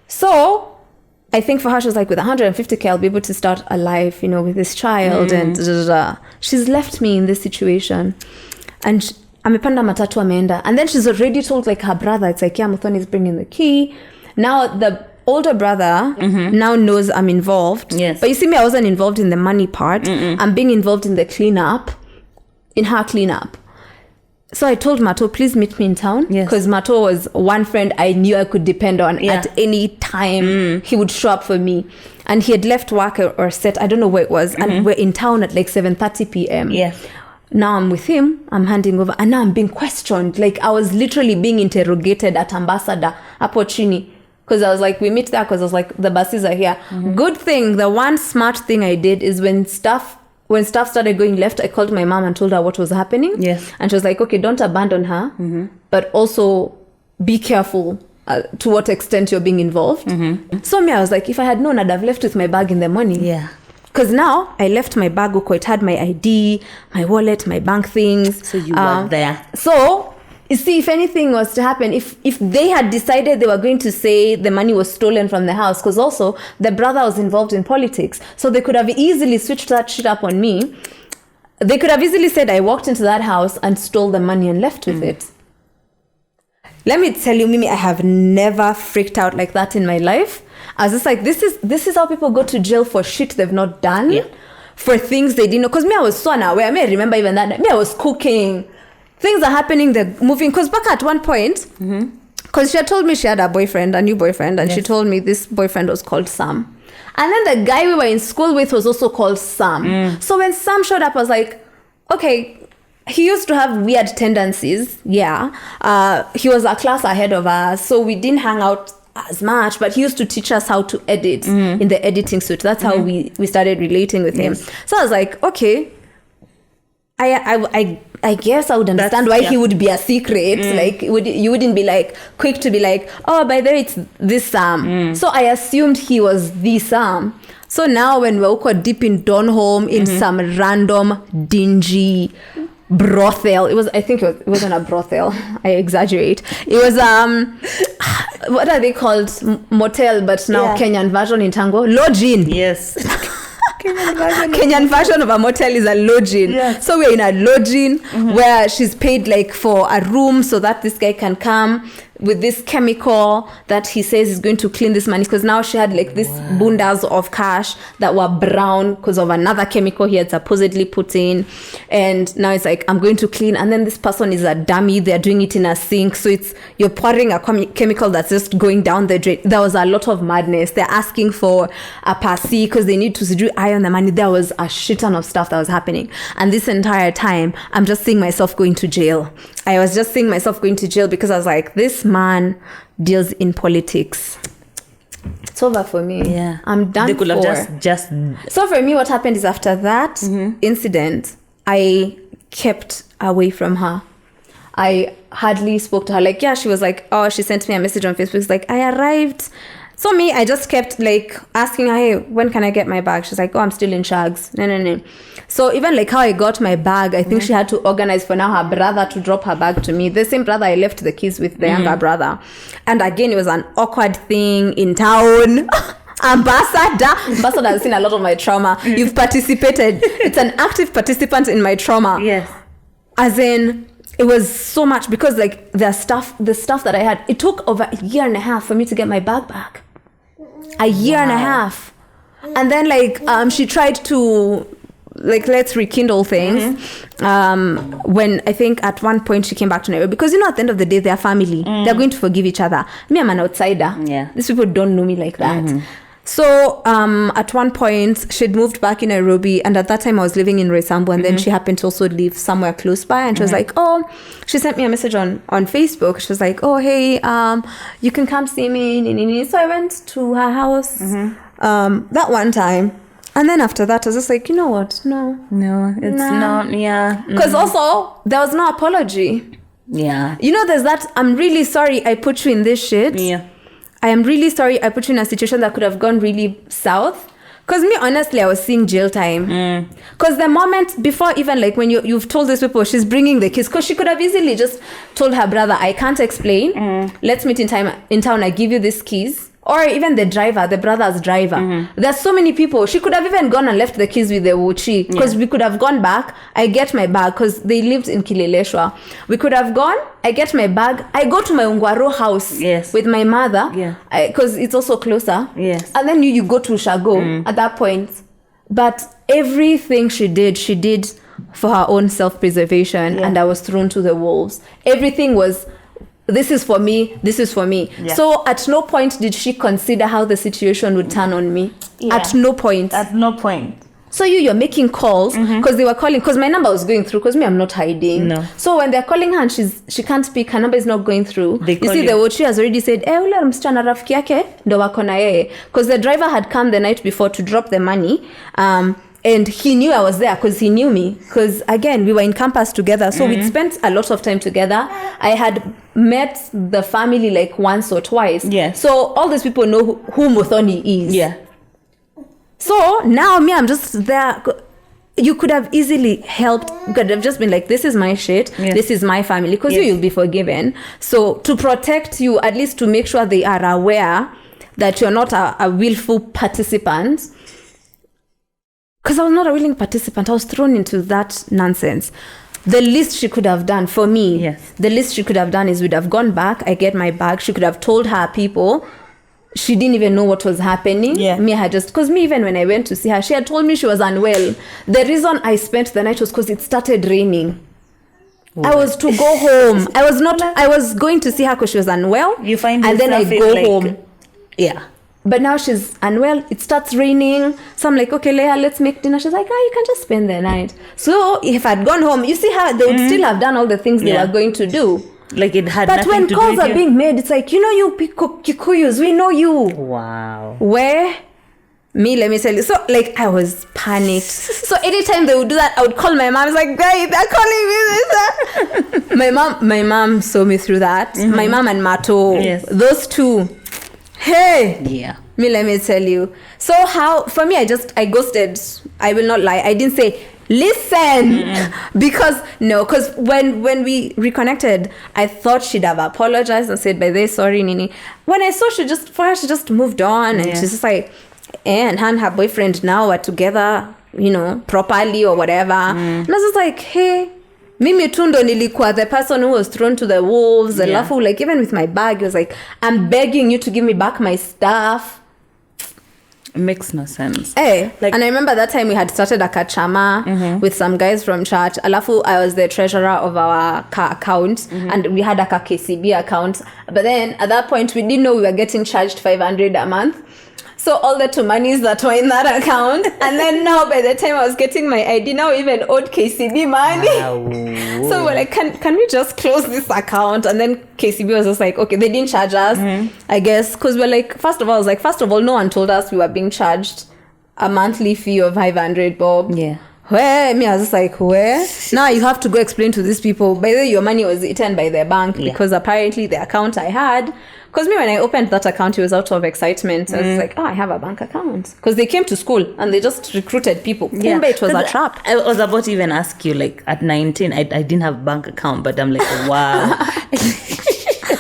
B: So I think for her, she was like, with 150k, I'll be able to start a life, with this child. And she's left me in this situation, and amepanda matatu ameenda, and then she's already told like her brother, it's like, Muthoni is bringing the key. Now the older brother now knows I'm involved. But you see me, I wasn't involved in the money part. I'm being involved in the cleanup, in her cleanup. So I told Mato, please meet me in town. Because Mato was one friend I knew I could depend on at any time. He would show up for me. And he had left work or set, I don't know where it was. And we're in town at like 7:30 p.m. Now I'm with him, I'm handing over, and now I'm being questioned. Like, I was literally being interrogated at Ambassador, hapo chini. Because I was like, we meet there because I was like, the buses are here. Good thing, the one smart thing I did is when stuff started going left, I called my mom and told her what was happening. And she was like, okay, don't abandon her, but also be careful to what extent you're being involved. So me, I was like, if I had known, I'd have left with my bag in the morning. Because now I left my bag, it had my ID, my wallet, my bank things.
A: So you were there.
B: So, you see, if anything was to happen, if they had decided they were going to say the money was stolen from the house, because also the brother was involved in politics, so they could have easily switched that shit up on me. They could have easily said I walked into that house and stole the money and left with it. Let me tell you, Mimi, I have never freaked out like that in my life. I was just like, this is how people go to jail for shit they've not done, for things they didn't know. Because me, I was so unaware. I remember even that. Me, I was cooking. Things are happening, they're moving. Because back at one point, because she had told me she had a new boyfriend, and she told me this boyfriend was called Sam. And then the guy we were in school with was also called Sam. So when Sam showed up, I was like, okay, he used to have weird tendencies. He was a class ahead of us, so we didn't hang out as much, but he used to teach us how to edit in the editing suite. That's how we started relating with him. So I was like, okay, I guess I would understand why he would be a secret. Like, you wouldn't be like quick to be like, oh, by the way, it's this Sam. So I assumed he was the Sam. So now when we're deep in Donholm in some random dingy brothel, it wasn't a brothel, I exaggerate. It was what are they called, motel, but now Kenyan version in Tango, lodging. Kenyan version of a motel is a lodging. So we're in a lodging where she's paid like for a room so that this guy can come with this chemical that he says is going to clean this money, because now she had like this bundas of cash that were brown because of another chemical he had supposedly put in. And now it's like, I'm going to clean, and then this person is a dummy, they're doing it in a sink, so you're pouring a chemical that's just going down the drain. There was a lot of madness. They're asking for a passy because they need to do eye on the money. There was a shit ton of stuff that was happening, and this entire time I'm just seeing myself going to jail. I was just seeing myself going to jail because I was like, this man deals in politics. It's over for me. I'm done.
A: They could have just.
B: So for me, what happened is after that incident, I kept away from her. I hardly spoke to her. Like, she was like, oh, she sent me a message on Facebook. It's like, I arrived. So me, I just kept like asking her, hey, when can I get my bag? She's like, oh, I'm still in Shags. No. So even like how I got my bag, I think she had to organize for now her brother to drop her bag to me. The same brother I left the keys with, the younger brother. And again, it was an awkward thing in town. Ambassador has seen a lot of my trauma. You've participated. It's an active participant in my trauma. As in, it was so much because like the stuff that I had, it took over a year and a half for me to get my bag back. A year and a half. And then like she tried to like, let's rekindle things. When I think at one point she came back to Nairobi, because at the end of the day, they're family. They're going to forgive each other. Me, I'm an outsider. These people don't know me like that. So at one point she'd moved back in Nairobi, and at that time I was living in Roysambu, and then she happened to also live somewhere close by, and she was like, oh, she sent me a message on Facebook. She was like, oh, hey, you can come see me. So I went to her house that one time. And then after that, I was just like, you know what? No, it's not. Because also, there was no apology. There's that, I'm really sorry I put you in this shit. I am really sorry I put you in a situation that could have gone really south. Because me, honestly, I was seeing jail time. Because the moment before, even like when you've told these people she's bringing the kids, because she could have easily just told her brother, I can't explain. Let's meet in town. I give you these keys. Or even the driver, the brother's driver. There's so many people. She could have even gone and left the keys with the Wuchi. Because we could have gone back. I get my bag. Because they lived in Kileleshwa. We could have gone. I get my bag. I go to my Ungwaro house with my mother. Because it's also closer. And then you go to Shago at that point. But everything she did for her own self-preservation, and I was thrown to the wolves. Everything was, this is for me, this is for me. Yeah. So at no point did she consider how the situation would turn on me. Yeah. At no point.
A: At no point.
B: So you're making calls because they were calling, because my number was going through, because me, I'm not hiding.
A: No.
B: So when they're calling her and she can't speak, her number is not going through. You see, the watcher has already said, ule msichana rafiki yake ndo wako na yeye. Because the driver had come the night before to drop the money. And he knew I was there because he knew me. Because again, we were in campus together. So we'd spent a lot of time together. I had met the family like once or twice.
A: Yeah.
B: So all these people know who Muthoni is.
A: Yeah.
B: So now me, I'm just there. You could have easily helped, could have just been like, this is my shit, this is my family, because you'll be forgiven. So to protect you, at least to make sure they are aware that you're not a willful participant. Because I was not a willing participant, I was thrown into that nonsense. The least she could have done for me, the least she could have done is we'd have gone back, I get my bag, she could have told her people. She didn't even know what was happening. Me, I had just, because me, even when I went to see her, she had told me she was unwell. The reason I spent the night was because it started raining. I was to go home. I was going to see her because she was unwell.
A: You find
B: and then I go
A: like,
B: home.
A: Yeah.
B: But now she's unwell. It starts raining. So I'm like, okay, Leah, let's make dinner. She's like, you can just spend the night. So if I'd gone home, you see how they would still have done all the things they were going to do.
A: Like it had
B: but
A: nothing
B: when
A: to
B: calls
A: do with
B: are being made, it's like, you Kikuyus, we know you.
A: Wow.
B: Where? Me, let me tell you. So, like, I was panicked. So anytime they would do that, I would call my mom. It's like, guys, they're calling me this. My mom saw me through that. My mom and Mato, those two. Hey.
A: Yeah.
B: Me, let me tell you. So how, for me, I ghosted. I will not lie. I didn't say, listen, because when we reconnected, I thought she'd have apologized and said, by this, sorry, Nini. When I saw she just moved on, and she's just like, and her and her boyfriend now are together, properly or whatever. And I was just like, hey, mimi tundo nilikuwa the person who was thrown to the wolves. Alafu, like, even with my bag, he was like, I'm begging you to give me back my stuff.
A: It makes no sense.
B: Hey, like, and I remember that time we had started a kachama with some guys from church. Alafu, I was the treasurer of our account, and we had a KCB account. But then at that point, we didn't know we were getting charged 500 a month. So all the two monies that were in that account, and then now by the time I was getting my ID, now even owed KCB money. Wow. So we're like, can we just close this account? And then KCB was just like, okay, they didn't charge us, I guess, because we're like, first of all, no one told us we were being charged a monthly fee of 500 bob.
A: Yeah.
B: Where? Me, I was just like, where? Now you have to go explain to these people. By the way, your money was eaten by the bank because apparently the account I had. Because me, when I opened that account, it was out of excitement. I was like, I have a bank account. Because they came to school and they just recruited people. Yeah. It was a trap.
A: I was about to even ask you, like, at 19, I didn't have a bank account, but I'm like, wow.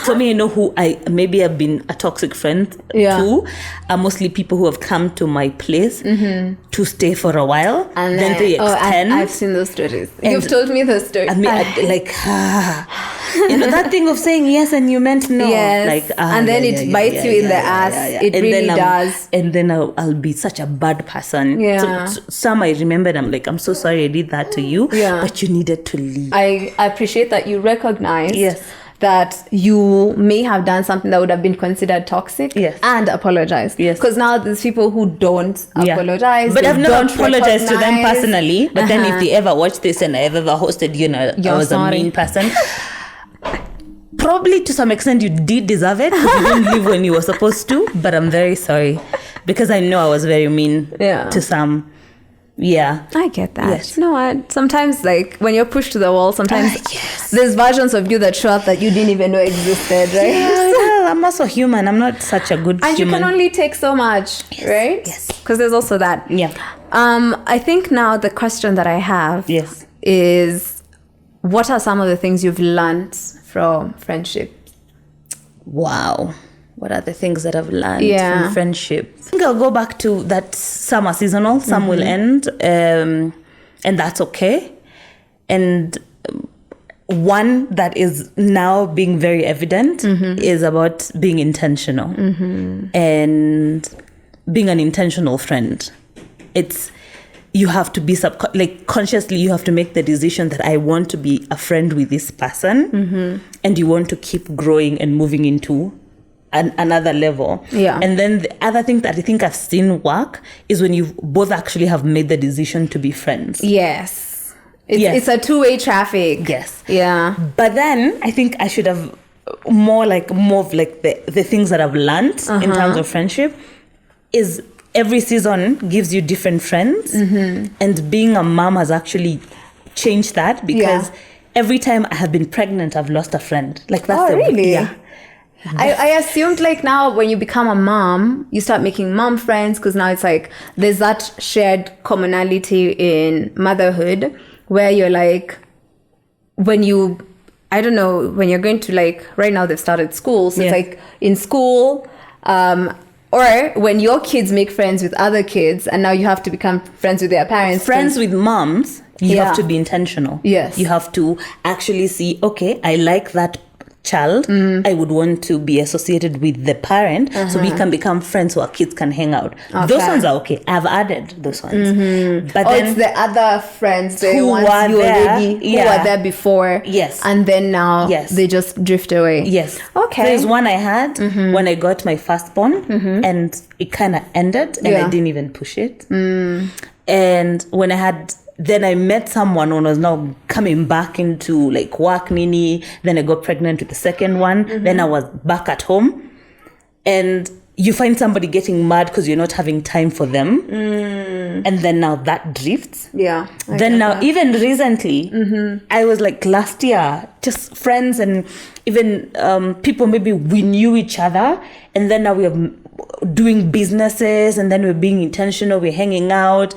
A: For me, I know who maybe I've been a toxic friend to are mostly people who have come to my place to stay for a while. And then they extend.
B: I've seen those stories. You've told me those stories.
A: I mean, that thing of saying yes and you meant no.
B: Yes. Like, and then it bites you in the ass. It really does.
A: And then I'll be such a bad person.
B: Yeah.
A: So some I remembered, I'm like, I'm so sorry I did that to you. Yeah. But you needed to leave.
B: I appreciate that you recognize that you may have done something that would have been considered toxic and apologize. Yes. Because now there's people who don't apologize.
A: But I've never apologized to them personally. But then if they ever watch this and I've ever hosted, I was a mean person. Probably to some extent you did deserve it because you didn't leave when you were supposed to. But I'm very sorry because I know I was very mean to some. Yeah,
B: I get that. Yes. You know what? Sometimes, like, when you're pushed to the wall, sometimes there's versions of you that show up that you didn't even know existed, right?
A: Yeah, I'm also human. I'm not such a good
B: and
A: human.
B: You can only take so much, right?
A: Yes.
B: Because there's also that.
A: Yeah.
B: I think now the question that I have is, what are some of the things you've learned from friendship?
A: Wow. What are the things that I've learned from friendship? I think I'll go back to that some are seasonal, some will end, and that's okay. And one that is now being very evident is about being intentional and being an intentional friend. It's you have to be consciously you have to make the decision that I want to be a friend with this person, and you want to keep growing and moving into another level. And then the other thing that I think I've seen work is when you both actually have made the decision to be friends.
B: It's a two-way traffic. But then I think I should have more of the things that I've learned in terms of friendship is every season gives you different friends, and being a mom has actually changed that, because every time I have been pregnant I've lost a friend. Like that's really? I assumed like now when you become a mom you start making mom friends, because now it's like there's that shared commonality in motherhood where you're like, when you're going to, like, right now they've started school, so it's like in school, or when your kids make friends with other kids and now you have to become friends with their parents.
A: Friends with moms, you have to be intentional. You have to actually see, okay, I like that child, I would want to be associated with the parent, so we can become friends so our kids can hang out. Those ones are okay. I've added those ones. But then
B: it's the other friends, the ones who were there before, and then now they just drift away.
A: Okay. There's one I had when I got my firstborn, and it kind of ended, and I didn't even push it. And when I met someone when I was now coming back into like work, Nini. Then I got pregnant with the second one. Then I was back at home. And you find somebody getting mad because you're not having time for them. And then now that drifts. Then now, even recently, I was like last year, just friends and even people, maybe we knew each other. And then now we're doing businesses, and then we're being intentional, we're hanging out.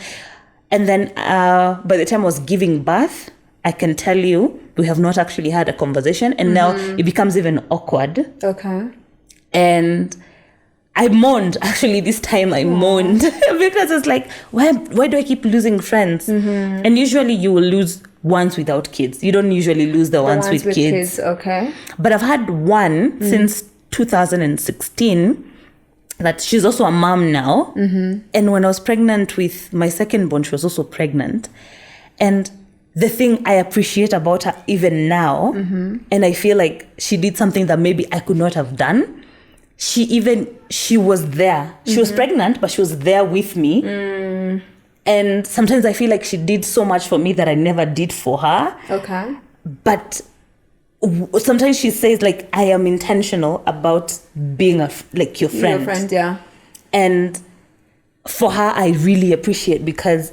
A: And then by the time I was giving birth, I can tell you, we have not actually had a conversation. And now it becomes even awkward. And I moaned. Actually, this time I moaned because it's like, why do I keep losing friends? And usually you will lose ones without kids. You don't usually lose the ones with kids. But I've had one since 2016. That she's also a mom now. And when I was pregnant with my second born, she was also pregnant. And the thing I appreciate about her even now, and I feel like she did something that maybe I could not have done. She was there. She was pregnant, but she was there with me. And sometimes I feel like she did so much for me that I never did for her. But sometimes she says like, I am intentional about being your friend. Your friend, And for her, I really appreciate, because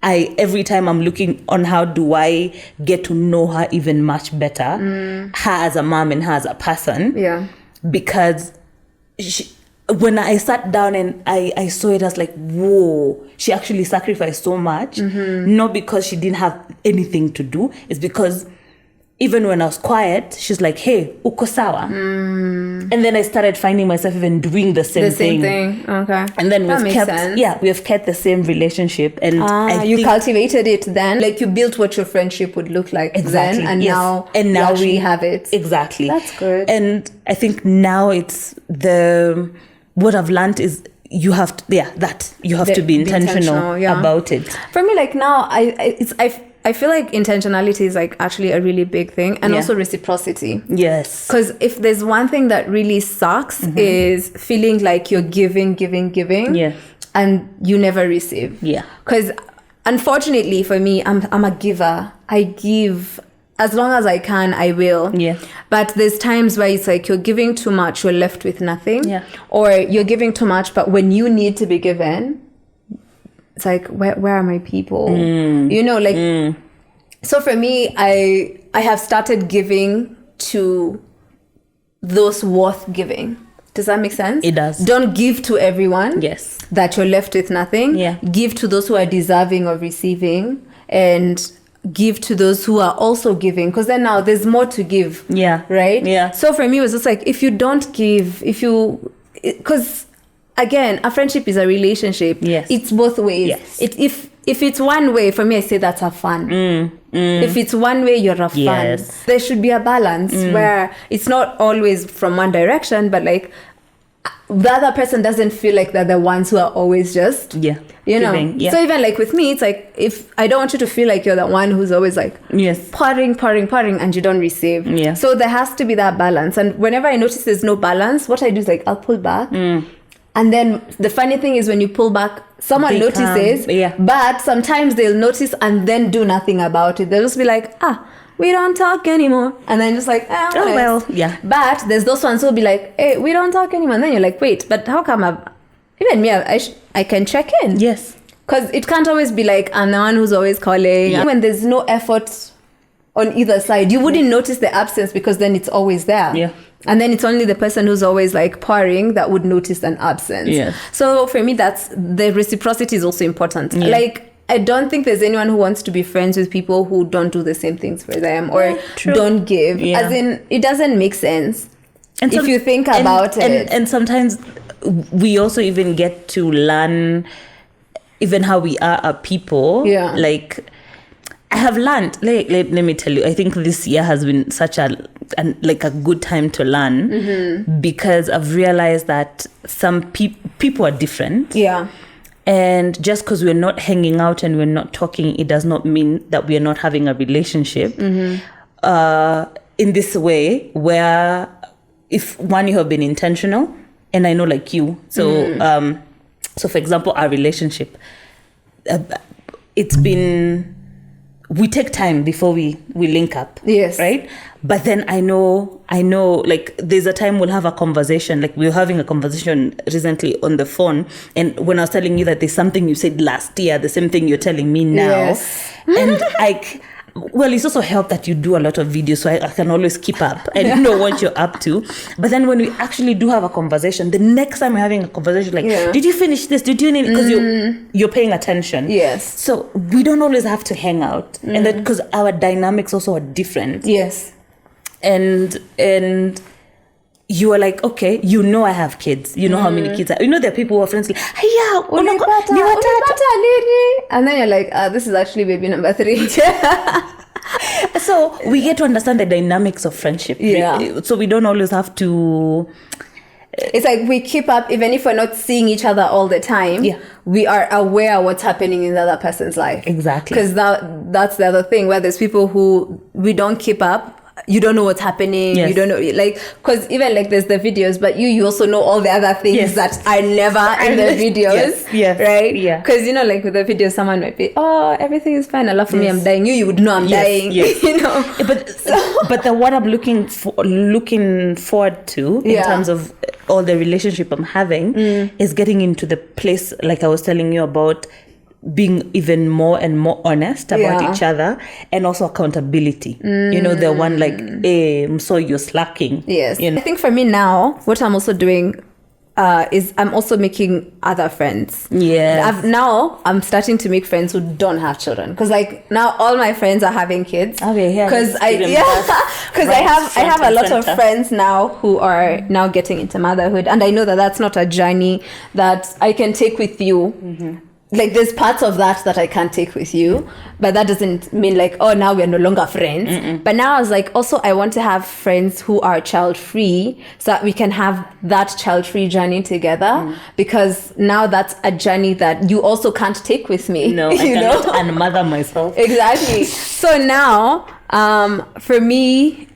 A: every time I'm looking on how do I get to know her even much better, her as a mom and her as a person. Because when I sat down and I saw it as like, whoa, she actually sacrificed so much. Not because she didn't have anything to do. It's because even when I was quiet, she's like, hey, uko sawa? And then I started finding myself even doing the same thing. And then we have kept the same relationship. And
B: you cultivated it then? Like you built what your friendship would look like then, and now we have it. That's good. And
A: I think now it's what I've learned is you have to be intentional about it.
B: For me, like now, I feel like intentionality is like actually a really big thing, and also reciprocity. Because if there's one thing that really sucks is feeling like you're giving, and you never receive. Because unfortunately for me, I'm a giver. I give as long as I can, I will. But there's times where it's like you're giving too much, you're left with nothing. Or you're giving too much, but when you need to be given, it's like, where are my people? So for me, I have started giving to those worth giving. Does that make sense?
A: It does.
B: Don't give to everyone. That you're left with nothing. Give to those who are deserving of receiving, and give to those who are also giving, because then now there's more to give. Right? So for me, it was just like, if you don't give, because again, a friendship is a relationship. It's both ways. If it's one way, for me, I say that's a fun. If it's one way, you're a fun. There should be a balance where it's not always from one direction, but like the other person doesn't feel like they're the ones who are always just
A: giving,
B: so even like with me, it's like, if I don't want you to feel like you're the one who's always like pouring and you don't receive. So there has to be that balance, and whenever I notice there's no balance, what I do is like, I'll pull back. And then the funny thing is, when you pull back, someone notices, but sometimes they'll notice and then do nothing about it. They'll just be like, we don't talk anymore. And then just like, But there's those ones who'll be like, hey, we don't talk anymore. And then you're like, wait, but how come even me, I can check in.
A: Yes.
B: Because it can't always be like, I'm the one who's always calling. When there's no effort on either side, you wouldn't notice the absence, because then it's always there.
A: Yeah.
B: And then it's only the person who's always like pouring that would notice an absence.
A: Yeah.
B: So for me, that's the reciprocity is also important. Like, I don't think there's anyone who wants to be friends with people who don't do the same things for them or don't give. As in, it doesn't make sense if you think about it.
A: And sometimes we also even get to learn even how we are people.
B: Yeah.
A: Like, I have learned, let me tell you, I think this year has been such a good time to learn, because I've realized that some people are different.
B: Yeah.
A: And just because we're not hanging out and we're not talking, it does not mean that we are not having a relationship. In this way, where if one, you have been intentional, and I know like you, so so for example, our relationship, it's been, we take time before we link up.
B: Yes.
A: Right? But then I know, like, there's a time we'll have a conversation. Like, we were having a conversation recently on the phone. And when I was telling you that there's something you said last year, the same thing you're telling me now.
B: Yes.
A: And well, it's also helped that you do a lot of videos, so I can always keep up and know what you're up to. But then when we actually do have a conversation, the next time we're having a conversation, like, did you finish this? Did you need it? Because you're paying attention.
B: Yes.
A: So we don't always have to hang out. And that, because our dynamics also are different.
B: Yes.
A: And you are like, okay, I have kids. You know how many kids are. There are people who are friends like,
B: and then you're like, this is actually baby number 3.
A: So we get to understand the dynamics of friendship.
B: Yeah.
A: So we don't always have to...
B: It's like we keep up, even if we're not seeing each other all the time.
A: Yeah.
B: We are aware what's happening in the other person's life.
A: Exactly.
B: Because that's the other thing, where there's people who we don't keep up. You don't know what's happening.
A: Yes.
B: You don't know, like, because even like there's the videos, but you also know all the other things that are never in the videos.
A: Yes.
B: Right?
A: Yeah.
B: Because, like with the video, someone might be, oh, everything is fine. I love for me, I'm dying. You would know I'm dying.
A: Yes. But the what I'm looking forward to in terms of all the relationship I'm having is getting into the place, like I was telling you about, being even more and more honest about each other, and also accountability. The one like, hey, so you're slacking.
B: Yes. I think for me now, what I'm also doing is I'm also making other friends.
A: Yeah.
B: I'm starting to make friends who don't have children, because like now all my friends are having kids.
A: Okay, yeah.
B: Because I have a lot of friends now who are now getting into motherhood, and I know that that's not a journey that I can take with you. Like, there's parts of that I can't take with you, but that doesn't mean like, oh, now we're no longer friends. But now I was like, also I want to have friends who are child free, so that we can have that child free journey together, because now that's a journey that you also can't take with me.
A: No, I cannot unmother myself.
B: Exactly. So now, for me,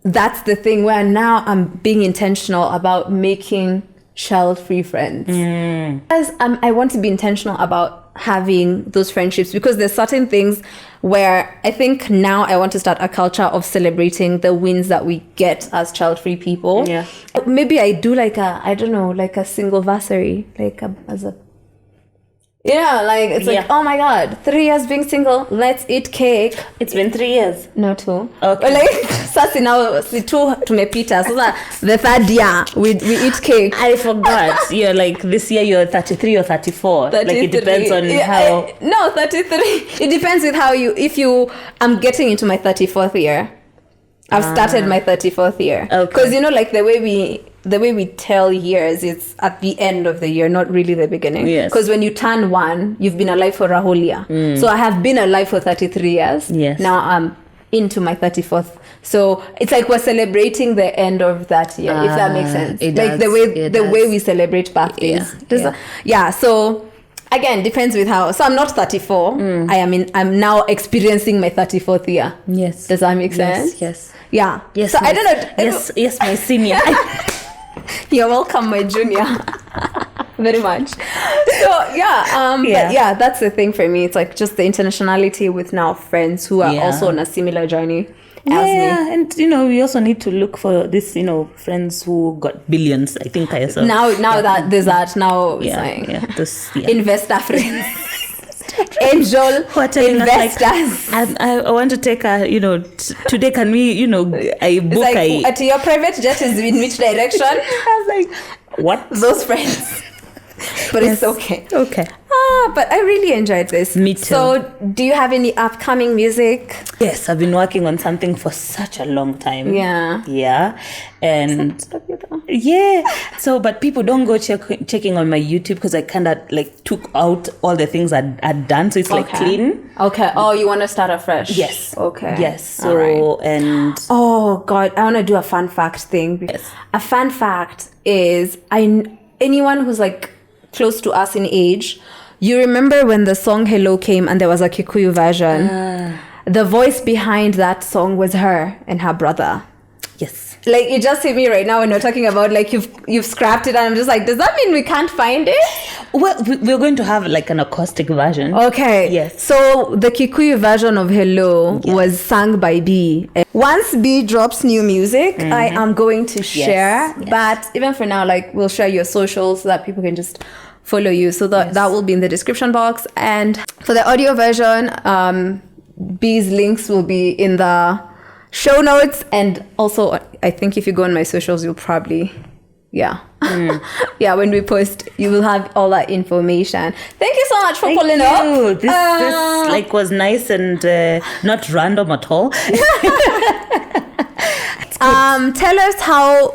B: that's the thing where now I'm being intentional about making child-free friends. Because I want to be intentional about having those friendships, because there's certain things where I think now I want to start a culture of celebrating the wins that we get as child-free people.
A: Yeah.
B: Maybe I do like a single-versary, as a like, it's like, oh my god, 3 years being single, let's eat cake.
A: It's been 3 years.
B: No, 2.
A: Okay.
B: Like, sasa now, 2 tumepita. So that the 3rd year, we eat cake.
A: I forgot. You're like, this year you're 33 or 34. 33. Like, it depends on how...
B: No, 33. It depends with how I'm getting into my 34th year. I've started my 34th year. Okay. Because, like the way we tell years, it's at the end of the year, not really the beginning.
A: Yes.
B: Because when you turn 1, you've been alive for a whole year. So I have been alive for 33 years.
A: Yes.
B: Now I'm into my 34th So it's like we're celebrating the end of that year, if that makes sense.
A: It
B: Like
A: does.
B: the way we celebrate birthdays. So again, depends with how. So I'm not 34. I'm now experiencing my 34th year.
A: Yes.
B: Does that make sense?
A: Yes.
B: Yeah.
A: Yes.
B: So I don't know.
A: Yes, my senior.
B: You're welcome, my junior. Very much. So but yeah, that's the thing for me. It's like just the internationality with now friends who are also on a similar journey as me.
A: And we also need to look for this, friends who got billions. I think I saw.
B: Now that there's that, now it's like investor friends. Angel investors.
A: I want to take today can we, I book
B: like, your private jet is in which direction?
A: I was like, what?
B: Those friends. But it's okay.
A: Okay.
B: But I really enjoyed this.
A: Me too.
B: So do you have any upcoming music?
A: Yes, I've been working on something for such a long time.
B: Yeah.
A: And so but people don't go checking on my YouTube because I kind of like took out all the things I'd done, so it's like clean.
B: Okay. Oh, you want to start afresh?
A: Yes.
B: Okay.
A: Yes. So and
B: oh god, I want to do a fun fact thing.
A: Yes.
B: A fun fact is anyone who's like close to us in age, you remember when the song Hello came and there was a Kikuyu version? The voice behind that song was her and her brother.
A: Yes.
B: Like, it just hit me right now when you're talking about like you've scrapped it, and I'm just like, does that mean we can't find it?
A: Well, we're going to have like an acoustic version.
B: Okay.
A: Yes.
B: So the Kikuyu version of Hello was sung by B. Once B drops new music, I am going to share. Yes. But even for now, like, we'll share your socials so that people can just follow you. So that will be in the description box. And for the audio version, B's links will be in the show notes. And also, I think if you go on my socials, you'll probably when we post, you will have all that information. Thank you so much for pulling up.
A: This like was nice and not random at all.
B: Tell us how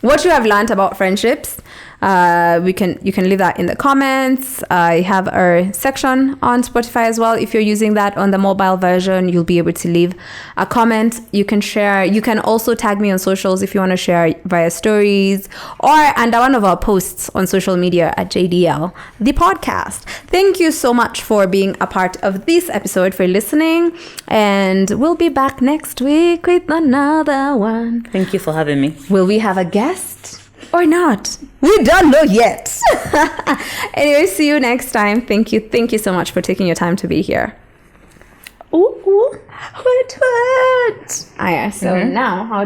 B: what you have learned about friendships. You can leave that in the comments. I have our section on Spotify as well. If you're using that on the mobile version, you'll be able to leave a comment. You can share. You can also tag me on socials if you want to share via stories or under one of our posts on social media at JDL, the podcast. Thank you so much for being a part of this episode, for listening. And we'll be back next week with another one.
A: Thank you for having me.
B: Will we have a guest? Or not? We don't know yet. Anyway, see you next time. Thank you so much for taking your time to be here. Ooh. What? So now, how